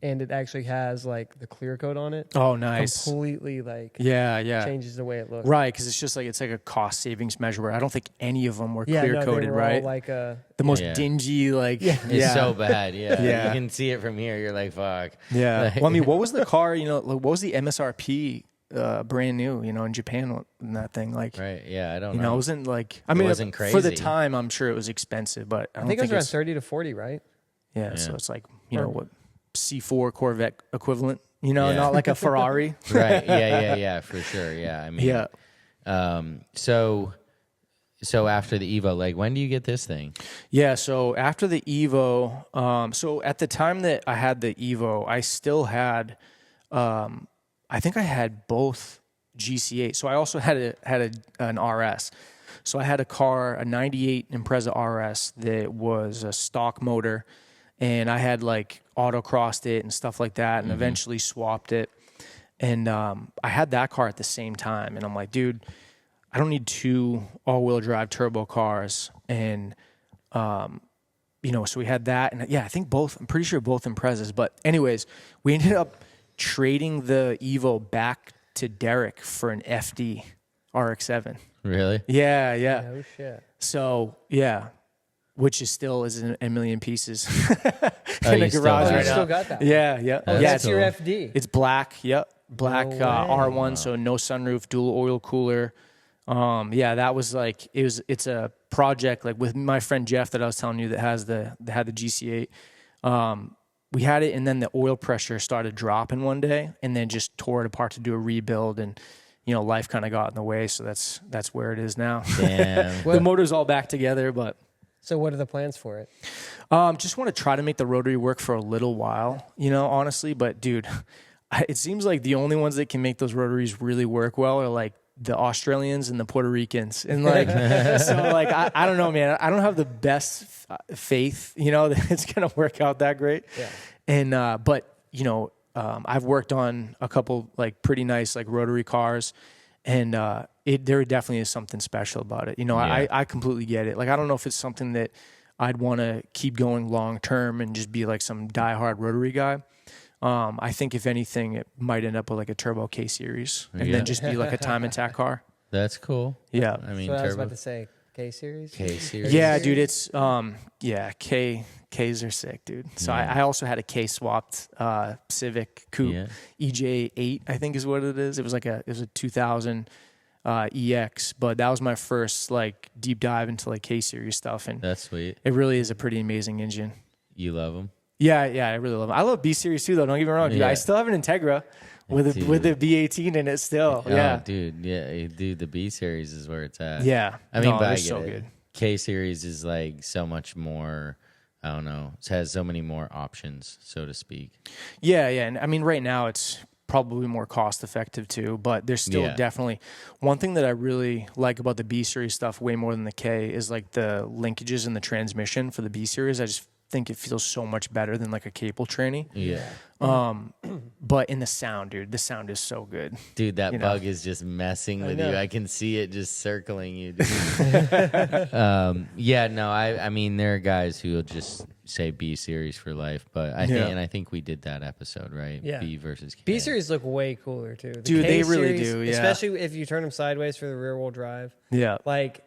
and it actually has like the clear coat on it. Oh, nice! Completely changes the way it looks. Right, because it's like a cost savings measure. Where I don't think any of them were clear coated. Right, like the most dingy. It's so bad. Yeah, you can see it from here. You're like, fuck. Yeah. Well, I mean, what was the car? What was the MSRP? Brand new, in Japan, and that thing, right? Yeah, I don't know. It wasn't like it wasn't crazy for the time. I'm sure it was expensive, but I think it was around 30 to 40, right? Yeah, so it's like what C4 Corvette equivalent, not like a Ferrari, right? Yeah, for sure. Yeah, I mean, So after the Evo, like when do you get this thing? Yeah, so after the Evo, so at the time that I had the Evo, I still had. I think I had both GC8. So I also had an RS. So I had a car, a 98 Impreza RS that was a stock motor, and I had like autocrossed it and stuff like that, and eventually swapped it. And I had that car at the same time, and I'm like, dude, I don't need two all-wheel drive turbo cars. And so we had that, and I think both. I'm pretty sure both Imprezas. But anyways, we ended up trading the Evo back to Derek for an FD RX7. Really? Yeah. Oh shit. So which is still in a million pieces in the garage right now. Still got that? Yeah. Oh, that's your FD. It's black. Yep, black R1. Wow. So no sunroof, dual oil cooler. That was like it's a project like with my friend Jeff that I was telling you that had the GC8. We had it, and then the oil pressure started dropping one day, and then just tore it apart to do a rebuild, and life kind of got in the way. So that's where it is now. Damn. The motor's all back together, but. So what are the plans for it? Just want to try to make the rotary work for a little while, honestly. But dude, it seems like the only ones that can make those rotaries really work well are like the Australians and the Puerto Ricans, and like I don't know, man. I don't have the best faith, that it's gonna work out that great. Yeah. And I've worked on a couple like pretty nice like rotary cars, and there definitely is something special about it. I completely get it. Like I don't know if it's something that I'd want to keep going long term and just be like some diehard rotary guy. I think if anything, it might end up with like a turbo K series and then just be like a time attack car. That's cool. Yeah. I mean, I was about to say K series. Yeah, dude. It's Ks are sick, dude. So I also had a K swapped Civic Coupe EJ8, I think is what it is. It was a 2000 EX, but that was my first like deep dive into like K series stuff, and that's sweet. It really is a pretty amazing engine. You love them? Yeah, I really love them. I love B series too, though. Don't get me wrong, dude. I still have an Integra with the B18 in it still. Oh, dude, dude, the B series is where it's at. Yeah, I mean, but I get so it. good. K series is like so much more. I don't know. It has so many more options, so to speak. Yeah, and I mean, right now it's probably more cost effective too, but there's still definitely one thing that I really like about the B series stuff way more than the K is like the linkages in the transmission for the B series. I just think it feels so much better than like a cable tranny. Yeah. But in the sound, dude, the sound is so good. Dude, that bug is just messing with you. I can see it just circling you, dude. I mean, there are guys who will just say B series for life, but I think we did that episode, right? Yeah. B versus K. B series look way cooler too. Dude, they really do. Yeah. Especially if you turn them sideways for the rear wheel drive. Yeah. Like,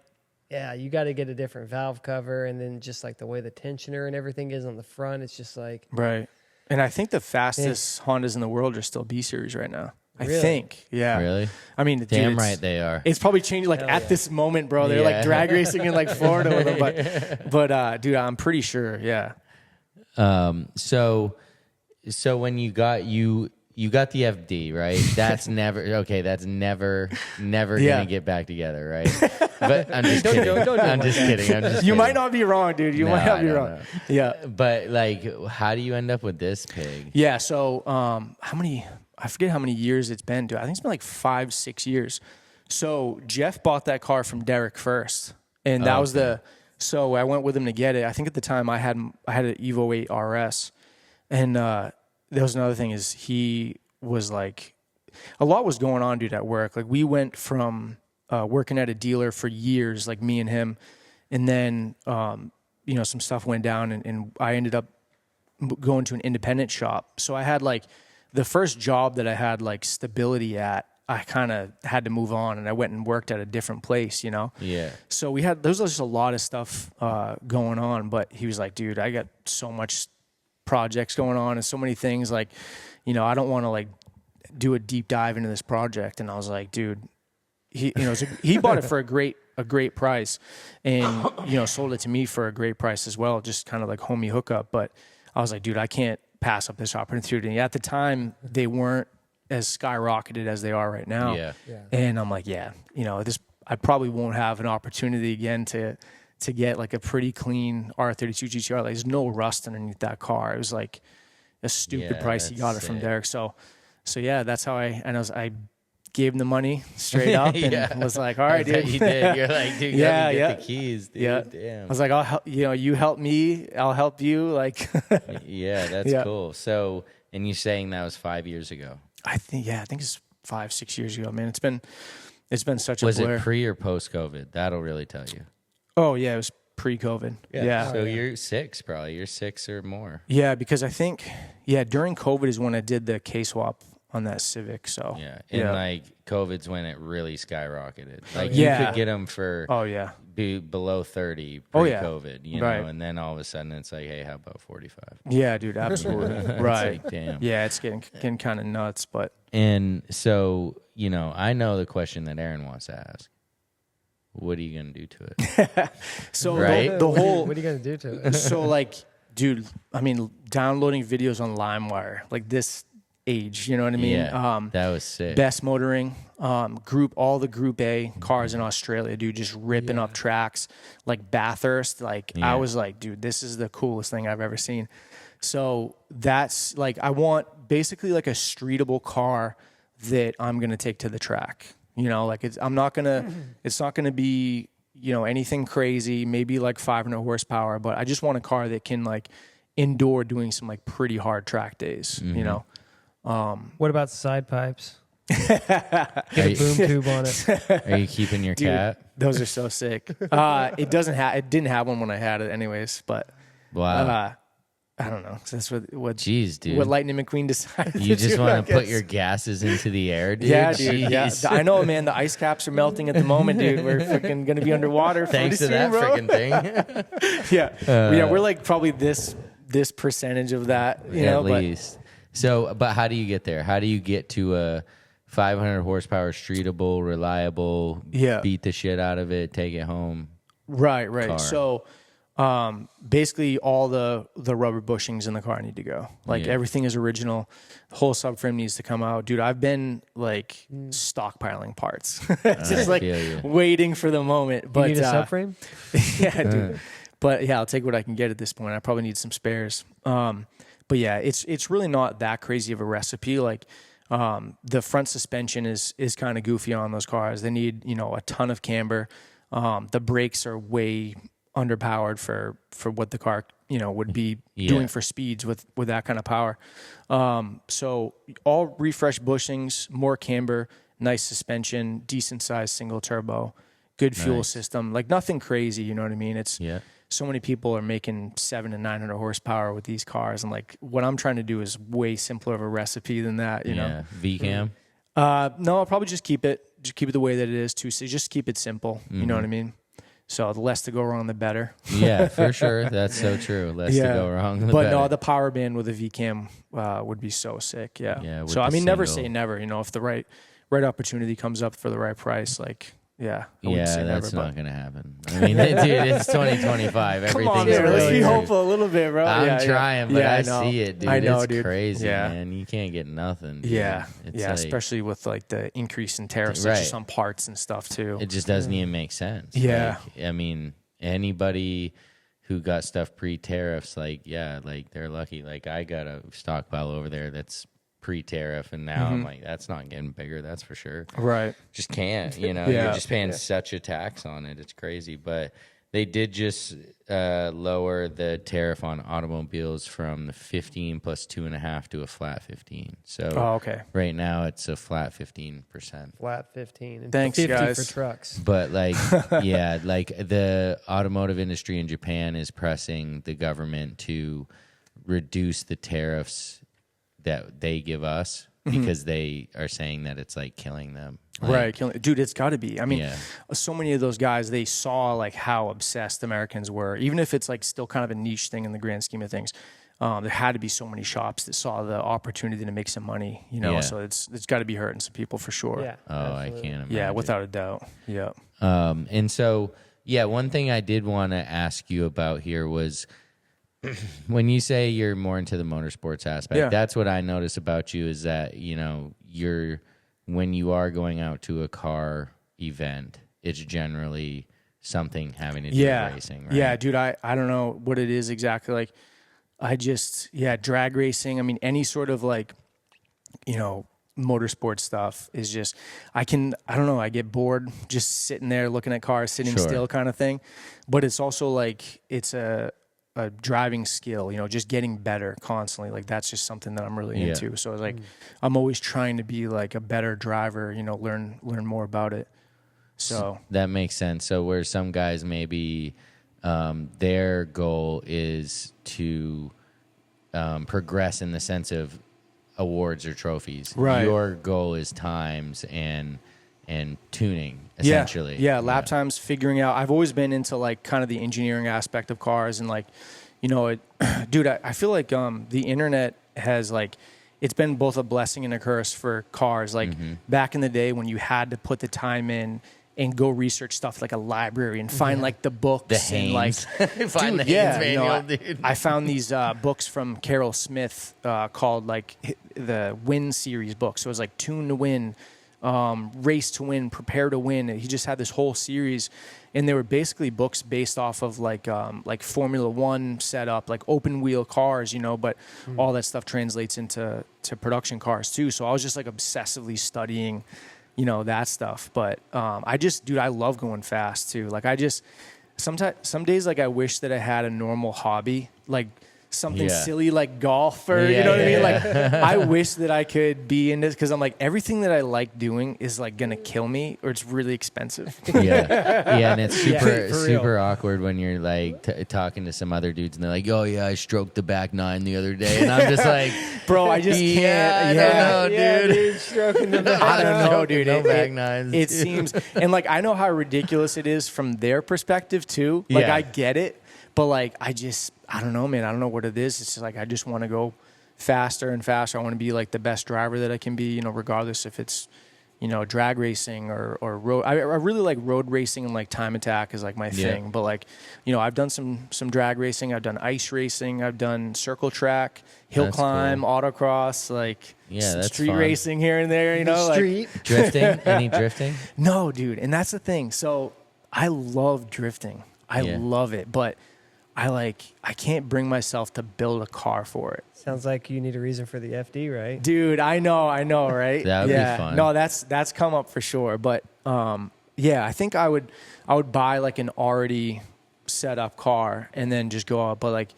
yeah, you got to get a different valve cover, and then just like the way the tensioner and everything is on the front, it's just like right. And I think the fastest Hondas in the world are still B series right now. Really? I think, yeah. Really? I mean, damn right they are. It's probably changed like at this moment, bro. They're like drag racing in like Florida with them, but dude, I'm pretty sure, yeah. So when you got the FD, right? That's never gonna get back together, right? But I'm just kidding. I'm just kidding. You might not be wrong, dude. You might not be wrong. Know. Yeah. But like, how do you end up with this pig? Yeah. So, I forget how many years it's been, dude. I think it's been like 5-6 years. So Jeff bought that car from Derek first, and that was so I went with him to get it. I think at the time I had an Evo 8 RS, and there was another thing is he was like, a lot was going on, dude, at work. Like we went from working at a dealer for years, like me and him, and then some stuff went down, and I ended up going to an independent shop. So I had like the first job that I had like stability at, I kind of had to move on, and I went and worked at a different place, you know? Yeah. So there was just a lot of stuff going on, but he was like, dude, I got so much projects going on and so many things, like, I don't want to like do a deep dive into this project. And I was like, dude, he bought it for a great price, and, sold it to me for a great price as well, just kind of like homie hookup. But I was like, dude, I can't pass up this opportunity. At the time, they weren't as skyrocketed as they are right now. Yeah. And I'm like, I probably won't have an opportunity again to get like a pretty clean R32 GTR. Like, there's no rust underneath that car. It was like a stupid price he got it from Derek. So yeah, that's how I gave him the money straight up and was like, all right, dude. You did. You're like, dude, get the keys, dude. Yeah. Damn. I was like, I'll help, you help me, I'll help you. Like, yeah, that's cool. So, and you're saying that was 5 years ago? I think it's 5-6 years ago, man. It's been such a blur. Was it pre or post COVID? That'll really tell you. Oh yeah, it was pre-COVID. Yeah. So you're 6 probably. You're 6 or more. Yeah, because I think during COVID is when I did the K-swap on that Civic. So like COVID's when it really skyrocketed. Like you could get them for below 30 pre-COVID, you know, and then all of a sudden it's like, hey, how about 45? Yeah, dude, absolutely. Right. Like, damn. Yeah, it's getting kind of nuts, but. And so, I know the question that Aaron wants to ask. What are you going to do to it? So right? the whole. What are you going to do to it? So like, dude, I mean, downloading videos on LimeWire, like this age, you know what I mean? Yeah, that was sick. Best Motoring, all the Group A cars in Australia, dude, just ripping up tracks, like Bathurst. Like, I was like, dude, this is the coolest thing I've ever seen. So that's like, I want basically like a streetable car that I'm going to take to the track. Like it's not going to be, anything crazy, maybe like 500 horsepower, but I just want a car that can like endure doing some like pretty hard track days, What about side pipes? Get a boom tube on it. Are you keeping your cat? Those are so sick. It didn't have one when I had it anyways, but wow. I don't know. That's what Jeez, dude. What Lightning McQueen decided. You just want to put your gases into the air, dude? Yeah, dude. Jeez. Yeah. I know, man. The ice caps are melting at the moment, dude. We're freaking going to be underwater. Thanks to that freaking thing. Yeah, we're like probably this percentage of that, at least. So, but how do you get there? How do you get to a 500 horsepower streetable, reliable, beat the shit out of it, take it home? Right. Car? So, Basically all the rubber bushings in the car need to go. Like everything is original. The whole subframe needs to come out. Dude, I've been like stockpiling parts. Just like waiting for the moment. But you need a subframe? Yeah, dude. But yeah, I'll take what I can get at this point. I probably need some spares. But yeah, it's really not that crazy of a recipe. Like the front suspension is kind of goofy on those cars. They need, a ton of camber. The brakes are way underpowered for what the car, would be doing for speeds with that kind of power. So all refreshed bushings, more camber, nice suspension, decent size single turbo, good fuel system, like nothing crazy. You know what I mean? It's so many people are making 700 to 900 horsepower with these cars. And like what I'm trying to do is way simpler of a recipe than that, you know? V-cam? No, I'll probably just keep it the way that it is too. So just keep it simple. You know what I mean? So the less to go wrong, the better. Yeah, for sure. That's so true. Less to go wrong, the better. No, the power band with a V-cam would be so sick. Yeah. So I mean, never say never. If the right opportunity comes up for the right price, like I wouldn't say that's never, not going to happen. I mean, dude, it's 2025. Come on, man, let's be hopeful a little bit, bro. I'm trying, but I see it, dude. I know, it's dude. crazy, man. You can't get nothing. Dude. Yeah, it's especially with like the increase in tariffs, just on parts and stuff too. It just doesn't even make sense. Yeah, like, I mean, anybody who got stuff pre-tariffs, like they're lucky. Like I got a stockpile over there that's pre-tariff, and now I'm like, that's not getting bigger, that's for sure. Right. Just can't, you're just paying such a tax on it. It's crazy. But they did just lower the tariff on automobiles from the 15 plus 2.5 to a flat 15. So right now it's a flat 15%. Flat 15. And thanks, 50 guys. for trucks. But like, like the automotive industry in Japan is pressing the government to reduce the tariffs that they give us because they are saying that it's like killing them. Like, right. Dude, it's got to be. I mean, so many of those guys, they saw like how obsessed Americans were, even if it's like still kind of a niche thing in the grand scheme of things. There had to be so many shops that saw the opportunity to make some money, so it's got to be hurting some people for sure. Yeah. I can't imagine. Yeah, without a doubt. Yeah. And so, one thing I did want to ask you about here was, when you say you're more into the motorsports aspect, that's what I notice about you is that, when you are going out to a car event, it's generally something having to do with racing, right? Yeah, dude, I don't know what it is exactly. Like, I just, drag racing. I mean, any sort of like, motorsport stuff is just, I don't know, I get bored just sitting there looking at cars, sitting still kind of thing. But it's also like, it's a driving skill, just getting better constantly. Like that's just something that I'm really into. So it's like, I'm always trying to be like a better driver, learn more about it. So that makes sense. So where some guys maybe their goal is to progress in the sense of awards or trophies. Right. Your goal is times and tuning, essentially. Yeah, lap times, figuring out. I've always been into like kind of the engineering aspect of cars and like, dude, I feel like the internet has like, it's been both a blessing and a curse for cars. Like back in the day when you had to put the time in and go research stuff like a library and find like the books and like find the Haynes manual, dude. I found these books from Carroll Smith called like the Win series books. So it was like Tune to Win, Race to Win, Prepare to Win. He just had this whole series, and they were basically books based off of like Formula One setup, like open wheel cars, but all that stuff translates into production cars too. So I was just like obsessively studying, that stuff. But I love going fast too. Like some days like I wish that I had a normal hobby, like something silly like golf or you know what I mean? Like I wish that I could be in this because I'm like everything that I like doing is like gonna kill me or it's really expensive. And it's super awkward when you're like talking to some other dudes and they're like, oh yeah, I stroked the back nine the other day, and I'm just like, bro, I just can't. I don't know, dude. Stroking the back. I don't know, dude. No back nines. It seems, and like I know how ridiculous it is from their perspective too. Like I get it, but like I don't know, man. I don't know what it is. It's just like I just want to go faster and faster. I want to be like the best driver that I can be, regardless if it's, drag racing or road. I really like road racing, and like time attack is like my thing. But like, I've done some drag racing. I've done ice racing. I've done circle track, hill climb, autocross, like street fun. Racing here and there, Street. Like drifting. Any drifting? No, dude. And that's the thing. So I love drifting. I love it, but I can't bring myself to build a car for it. Sounds like you need a reason for the FD, right? Dude, I know, right? That would be fun. No, that's come up for sure. But I think I would buy like an already set up car and then just go out. But like,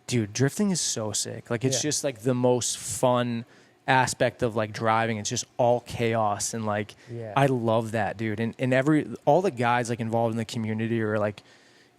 dude, drifting is so sick. Like it's just like the most fun aspect of like driving. It's just all chaos, and like I love that, dude. And all the guys like involved in the community are like,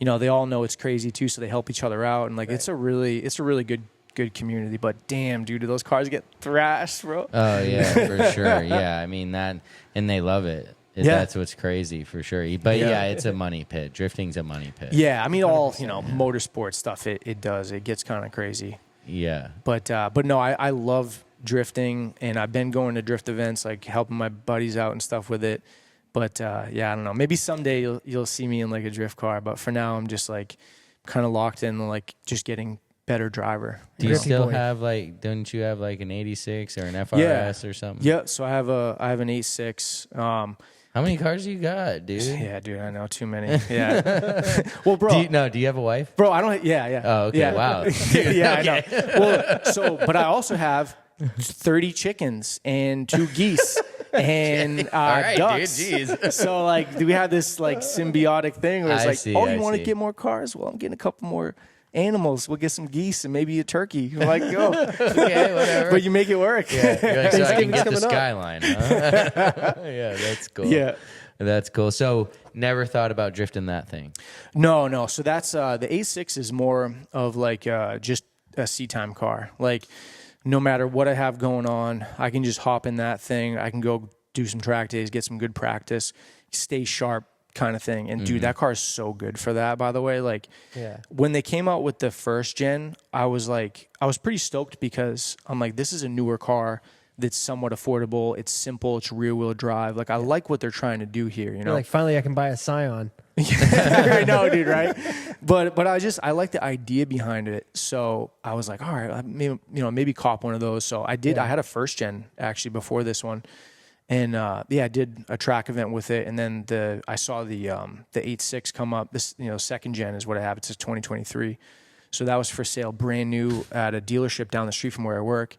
they all know it's crazy too, so they help each other out, and like it's a really good community. But damn, dude, do those cars get thrashed, bro? Oh yeah, for sure. Yeah, I mean that, and they love it. That's what's crazy for sure. But it's a money pit. Drifting's a money pit. Yeah, I mean all motorsport stuff. It does. It gets kind of crazy. Yeah. But no, I love drifting, and I've been going to drift events, like helping my buddies out and stuff with it. But I don't know. Maybe someday you'll see me in like a drift car. But for now, I'm just like kind of locked in, like just getting better driver. Do you still have like? Don't you have like an 86 or an FRS or something? Yeah. So I have an 86. How many cars do you got, dude? Yeah, dude, I know, too many. Yeah. Well, bro. Do you have a wife? Bro, I don't. Yeah. Oh, okay. Yeah. Wow. Yeah, okay. I know. Well, but I also have 30 chickens and 2 geese. And all right, ducks. Dude, geez. So like, do we have this like symbiotic thing where it's like, you want to get more cars? Well, I'm getting a couple more animals. We'll get some geese and maybe a turkey. We're like, go. Okay, whatever. But you make it work. Yeah. You're like, so I can get the Skyline. Huh? Yeah, that's cool. Yeah. That's cool. So never thought about drifting that thing? No. So that's the A6 is more of like just a seat time car. Like, no matter what I have going on, I can just hop in that thing. I can go do some track days, get some good practice, stay sharp kind of thing. And dude, that car is so good for that, by the way. Like when they came out with the first gen, I was pretty stoked because I'm like, this is a newer car that's somewhat affordable. It's simple. It's rear wheel drive. Like I like what they're trying to do here, You're like, finally I can buy a Scion. I know, dude, right? But I like the idea behind it. So I was like, all right, maybe cop one of those. So I did. I had a first gen actually before this one, and I did a track event with it. And then I saw the 8.6 come up. This second gen is what I have. It's a 2023. So that was for sale, brand new at a dealership down the street from where I work.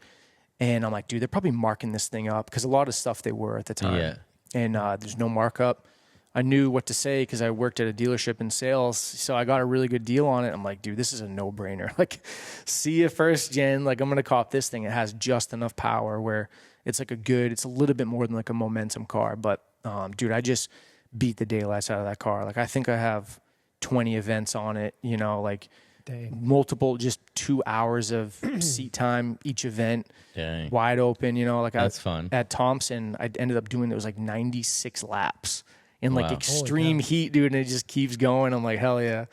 And I'm like, dude, they're probably marking this thing up because a lot of stuff they were at the time. Yeah. And there's no markup. I knew what to say because I worked at a dealership in sales, so I got a really good deal on it. I'm like, dude, this is a no-brainer. Like, see a first gen, like I'm gonna cop this thing. It has just enough power where it's like it's a little bit more than like a momentum car. But dude, I just beat the daylights out of that car. Like I think I have 20 events on it. Like multiple, just 2 hours of seat time each event. Dang. Wide open. Like that's fun. At Thompson, I ended up doing it was like 96 laps. In like extreme heat, dude, and it just keeps going. I'm like, hell yeah.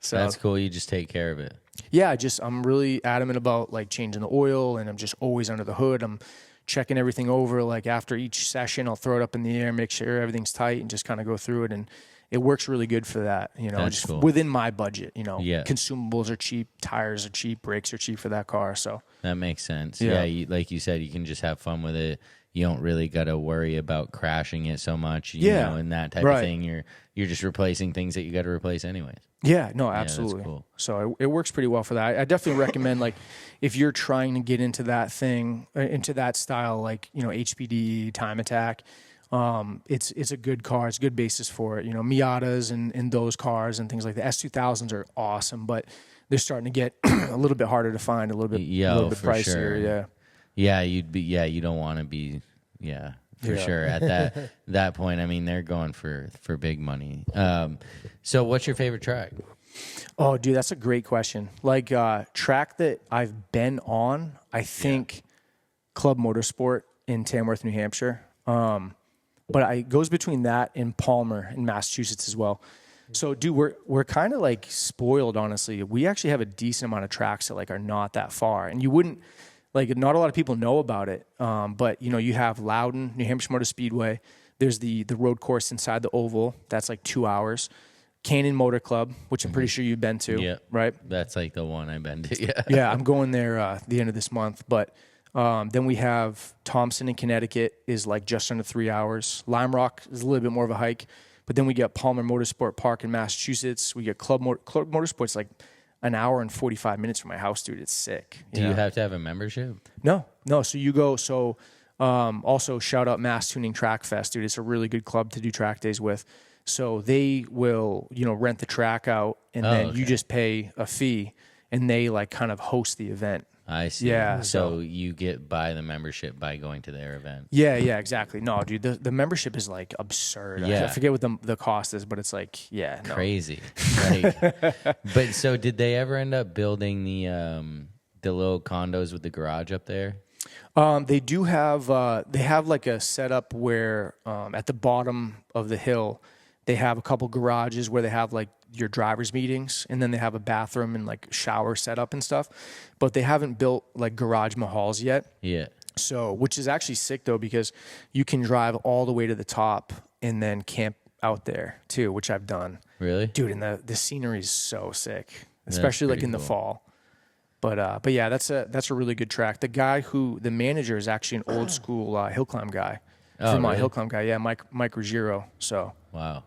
So that's cool. You just take care of it. Yeah, I'm really adamant about like changing the oil, and I'm just always under the hood. I'm checking everything over. Like after each session, I'll throw it up in the air, make sure everything's tight, and just kind of go through it. And it works really good for that. That's just cool. Within my budget. Consumables are cheap, tires are cheap, brakes are cheap for that car. So that makes sense. Yeah, like you said, you can just have fun with it. You don't really got to worry about crashing it so much, you know, and that type of thing. You're just replacing things that you got to replace anyways. Yeah, no, absolutely. That's cool. So it works pretty well for that. I definitely recommend, like, if you're trying to get into that thing, into that style, like, HPD, time attack, it's a good car. It's a good basis for it. Miatas and those cars and things like the S2000s are awesome, but they're starting to get a little bit harder to find, a little bit pricier. Sure. Yeah. Yeah, you don't want to be, for sure. At that point, I mean, they're going for big money. So what's your favorite track? Oh, dude, that's a great question. Like, track that I've been on, I think Club Motorsport in Tamworth, New Hampshire. But it goes between that and Palmer in Massachusetts as well. So, dude, we're kind of like spoiled, honestly. We actually have a decent amount of tracks that like are not that far, and you wouldn't. like not a lot of people know about it. But you have Loudon, New Hampshire Motor Speedway. There's the road course inside the oval. That's like 2 hours. Canyon Motor Club, which I'm pretty sure you've been to. Yeah. Right? That's like the one I've been to. Yeah. Yeah, I'm going there the end of this month. But then we have Thompson in Connecticut is like just under 3 hours. Lime Rock is a little bit more of a hike. But then we get Palmer Motorsport Park in Massachusetts. We get Club Motorsports like an hour and 45 minutes from my house, dude. It's sick. Do you have to have a membership? No. So you go. So also shout out Mass Tuning Track Fest, dude. It's a really good club to do track days with. So they will, rent the track out, and then you just pay a fee, and they like kind of host the event. I see. Yeah. So you get by the membership by going to their event. Yeah, exactly. No, dude, the membership is like absurd. Yeah. I forget what the cost is, but it's like, crazy. But so did they ever end up building the little condos with the garage up there? They do have, they have like a setup where at the bottom of the hill, they have a couple garages where they have like your driver's meetings, and then they have a bathroom and like shower setup and stuff, but they haven't built like garage mahals yet. Yeah. So, which is actually sick though, because you can drive all the way to the top and then camp out there too, which I've done. Really? Dude, and the scenery is so sick, especially like in the fall. But yeah, that's a really good track. The manager is actually an old school hill climb guy. Vermont hill climb guy. Yeah, Mike Ruggiero. So. Wow.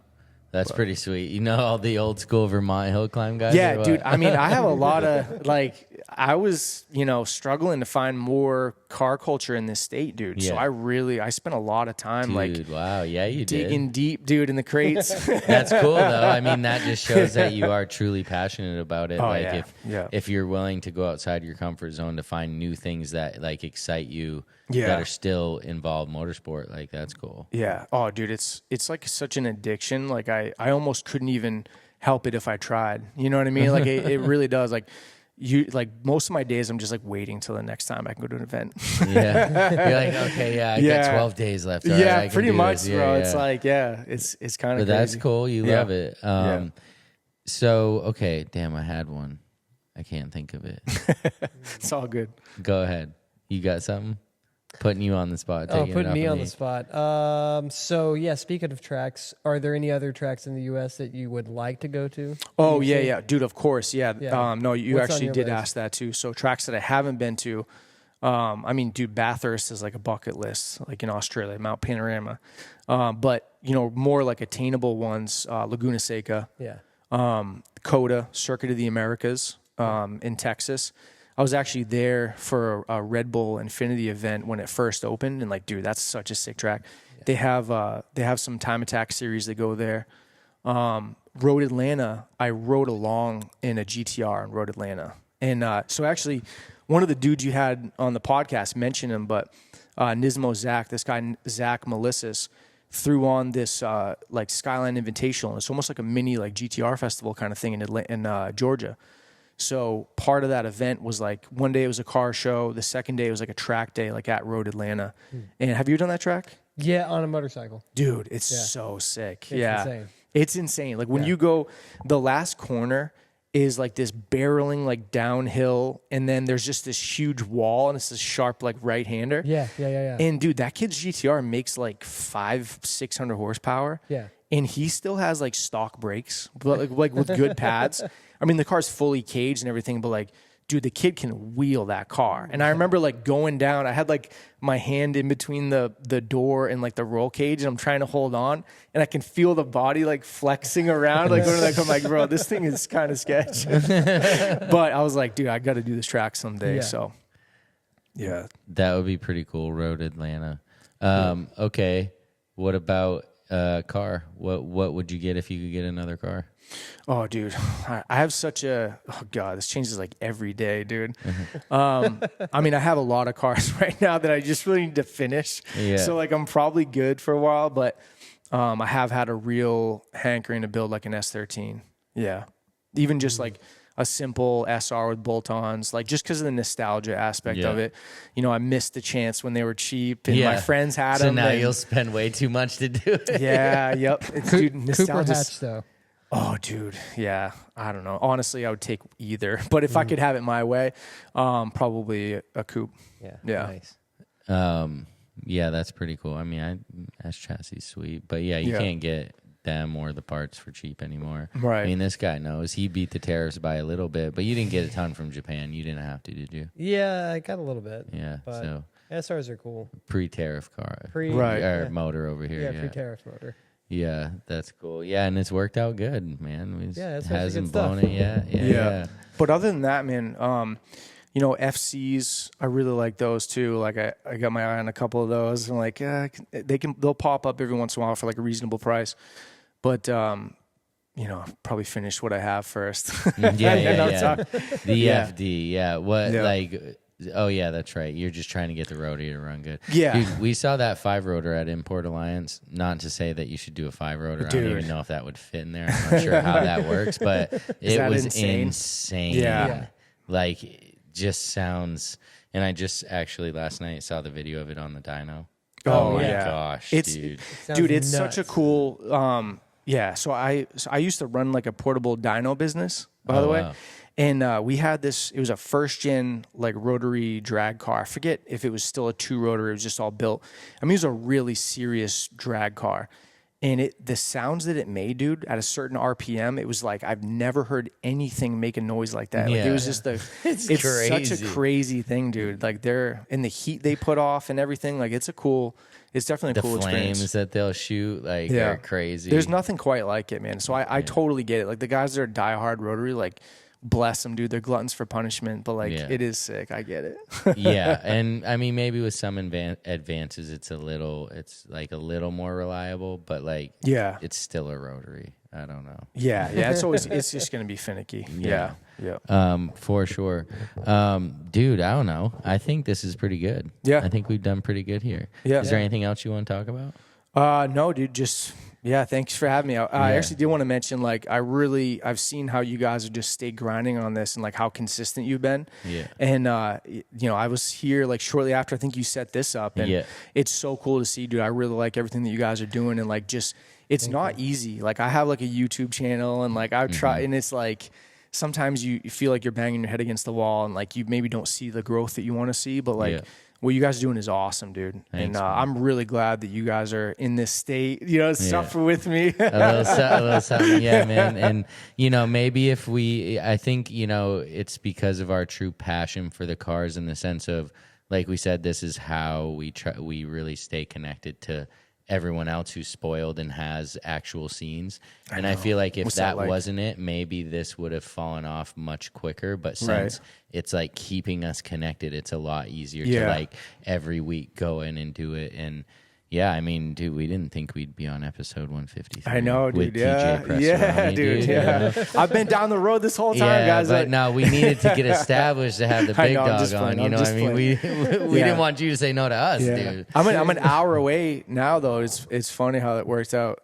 That's pretty sweet. You know all the old school Vermont hill climb guys? Yeah, dude. I mean, I have a lot of, like, I was, struggling to find more car culture in this state, dude. Yeah. So I spent a lot of time, dude, wow. Yeah, you digging deep, dude, in the crates. That's cool, though. I mean, that just shows that you are truly passionate about it. Oh, like, if you're willing to go outside your comfort zone to find new things that, like, excite you, that are still involved motorsport, like, that's cool. Yeah. Oh, dude, it's like such an addiction. Like, I almost couldn't even help it if I tried. You know what I mean? Like, it really does. Like, most of my days, I'm just like waiting till the next time I can go to an event. Yeah. You're like, okay, I got 12 days left. All yeah, right, pretty much, bro. Yeah. It's like, it's kind of But that's cool. You love it. So, okay, damn, I had one. I can't think of it. It's all good. Go ahead. You got something? Putting you on the spot. Putting me on the spot. So, yeah, speaking of tracks, are there any other tracks in the U.S. that you would like to go to? Oh, yeah. Dude, of course, yeah. No, you actually did ask that, too. So, tracks that I haven't been to, I mean, dude, Bathurst is like a bucket list, like in Australia, Mount Panorama. But, more like attainable ones, Laguna Seca, COTA, Circuit of the Americas in Texas. I was actually there for a Red Bull Infinity event when it first opened, and like, dude, that's such a sick track. Yeah. They have some time attack series that go there. Road Atlanta, I rode along in a GTR in Road Atlanta, and so actually, one of the dudes you had on the podcast mentioned him, but Nismo Zach, this guy Zach Melissus, threw on this like Skyline Invitational. It's almost like a mini like GTR festival kind of thing in Georgia. So part of that event was like one day it was a car show. The second day it was like a track day, like at Road Atlanta. And have you done that track? Yeah, on a motorcycle. Dude, it's so sick. It's insane. It's insane. Like when you go, the last corner is like this barreling like downhill, and then there's just this huge wall, and it's this sharp like right-hander. Yeah. And dude, that kid's GTR makes like 500-600 horsepower. Yeah. And he still has like stock brakes, but like with good pads. I mean, the car's fully caged and everything, but like, dude, the kid can wheel that car. And I remember like going down, I had like my hand in between the door and like the roll cage, and I'm trying to hold on, and I can feel the body like flexing around, like going to that car. I'm like, bro, this thing is kind of sketch. But I was like, dude, I got to do this track someday. Yeah. So yeah, that would be pretty cool. Road Atlanta. Okay. What about car? What would you get if you could get another car? Oh, dude, I have such a, oh God, this changes like every day, dude. I mean, I have a lot of cars right now that I just really need to finish. Yeah. So like, I'm probably good for a while, but I have had a real hankering to build like an S13. Yeah. Even just like a simple SR with bolt-ons, like just because of the nostalgia aspect of it. I missed the chance when they were cheap, and my friends had them. So now you'll spend way too much to do it. Yeah, yep. It's, dude, nostalgia. Cooper Hatch, though. Oh, dude. Yeah. I don't know. Honestly, I would take either. But if I could have it my way, probably a coupe. Yeah. Yeah. Nice. Yeah, that's pretty cool. I mean, that's chassis sweet. But yeah, you can't get them or the parts for cheap anymore. Right. I mean, this guy knows. He beat the tariffs by a little bit, but you didn't get a ton from Japan. You didn't have to, did you? Yeah, I got a little bit. Yeah. But So SRs are cool. Pre-tariff car. Right. Or motor over here. Yeah, pre-tariff motor. Yeah, that's cool. Yeah, and it's worked out good, man. It hasn't blown it yet. Yeah. But other than that, man, you know, FCs, I really like those too. Like I got my eye on a couple of those. I'm like, they'll pop up every once in a while for like a reasonable price. But you know, probably finish what I have first. The FD, yeah. Like? Oh yeah, that's right. You're just trying to get the rotary to run good. Yeah, dude, we saw that 5-rotor at Import Alliance. Not to say that you should do a 5-rotor. I don't even know if that would fit in there. I'm not sure how that works, but it was insane. Yeah, like it just sounds. And I just actually last night saw the video of it on the dyno. Oh my gosh, dude! It's such a cool. So I used to run like a portable dyno business, by the way. Wow. And we had this, it was a first gen like rotary drag car. I forget if it was still a 2-rotor, it was just all built. I mean, it was a really serious drag car. And the sounds that it made, dude, at a certain RPM, it was like, I've never heard anything make a noise like that. Like it was just it's crazy. Such a crazy thing, dude. Like they're in the heat they put off and everything. Like it's definitely a cool experience. The flames that they'll shoot, like are crazy. There's nothing quite like it, man. So I totally get it. Like the guys that are diehard rotary, like, bless them, dude. They're gluttons for punishment, but like it is sick. I get it. Yeah, and I mean maybe with some advances, it's like a little more reliable, but like it's still a rotary. I don't know. Yeah. It's just gonna be finicky. Yeah. For sure. Dude, I don't know. I think this is pretty good. Yeah, I think we've done pretty good here. Yeah. Is there anything else you want to talk about? No, dude. Just. Yeah, thanks for having me. I actually did want to mention, like, I've seen how you guys have just stayed grinding on this and like how consistent you've been. Yeah. And you know, I was here like shortly after I think you set this up, and it's so cool to see, dude. I really like everything that you guys are doing, and like just it's not easy. Like I have like a YouTube channel, and like I've tried, and it's like sometimes you feel like you're banging your head against the wall, and like you maybe don't see the growth that you want to see, but like. What you guys are doing is awesome, dude. Thanks, and I'm really glad that you guys are in this state, you know, suffer with me. a little something, yeah, man. And, you know, maybe I think, you know, it's because of our true passion for the cars in the sense of, like we said, this is how we really stay connected to everyone else who's spoiled and has actual scenes. And I feel like if that wasn't it, maybe this would have fallen off much quicker. But since it's like keeping us connected, it's a lot easier to like every week go in and do it. And yeah, I mean, dude, we didn't think we'd be on episode 153. I know, dude. With TJ Presterone, dude. Yeah. I've been down the road this whole time, guys. But no, we needed to get established to have the big dog on. You know what I mean? We didn't want you to say no to us, dude. I'm an hour away now, though. It's funny how that works out.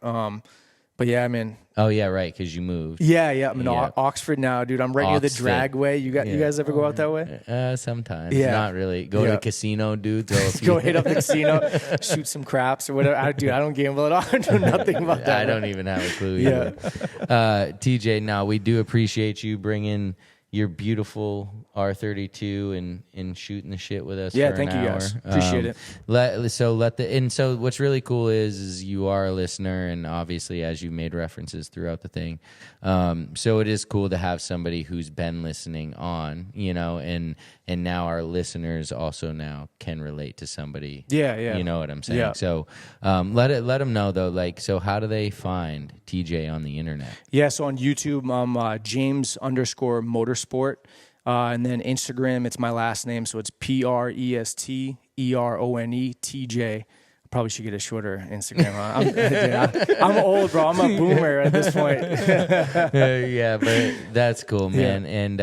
But yeah, I mean. Oh yeah, right, because you moved. Yeah. I'm in Oxford now, dude. I'm right near the dragway. You guys ever go out that way? Sometimes. Yeah. Not really. Go to a casino, dude. Go hit up the casino, shoot some craps or whatever. I don't gamble at all. I do nothing about that. I don't even have a clue. TJ, now we do appreciate you bringing your beautiful R32 and shooting the shit with us. Yeah, for thank an you hour. guys. Appreciate it. So what's really cool is you are a listener, and obviously as you made references throughout the thing, so it is cool to have somebody who's been listening on, you know, and now our listeners also now can relate to somebody. Yeah. You know what I'm saying? Yeah. So let them know though. Like, so how do they find TJ on the internet? Yeah, so on YouTube, I'm James_Motorsport. And then Instagram, it's my last name, so it's Presterone, TJ. Probably should get a shorter Instagram. I'm old, bro. I'm a boomer at this point. Yeah, but that's cool, man. Yeah. And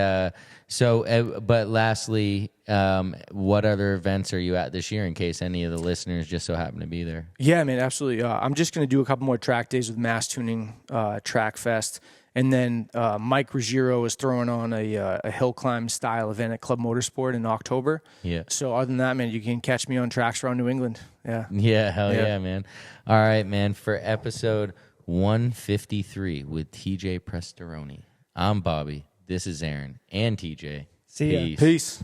but lastly, what other events are you at this year in case any of the listeners just so happen to be there? Yeah, man, absolutely. I'm just going to do a couple more track days with Mass Tuning Track Fest. And then Mike Ruggiero is throwing on a hill climb style event at Club Motorsport in October. Yeah. So other than that, man, you can catch me on tracks around New England. Yeah. Yeah, hell yeah, man. All right, man. For episode 153 with TJ Presterone. I'm Bobby. This is Aaron and TJ. See ya. Peace.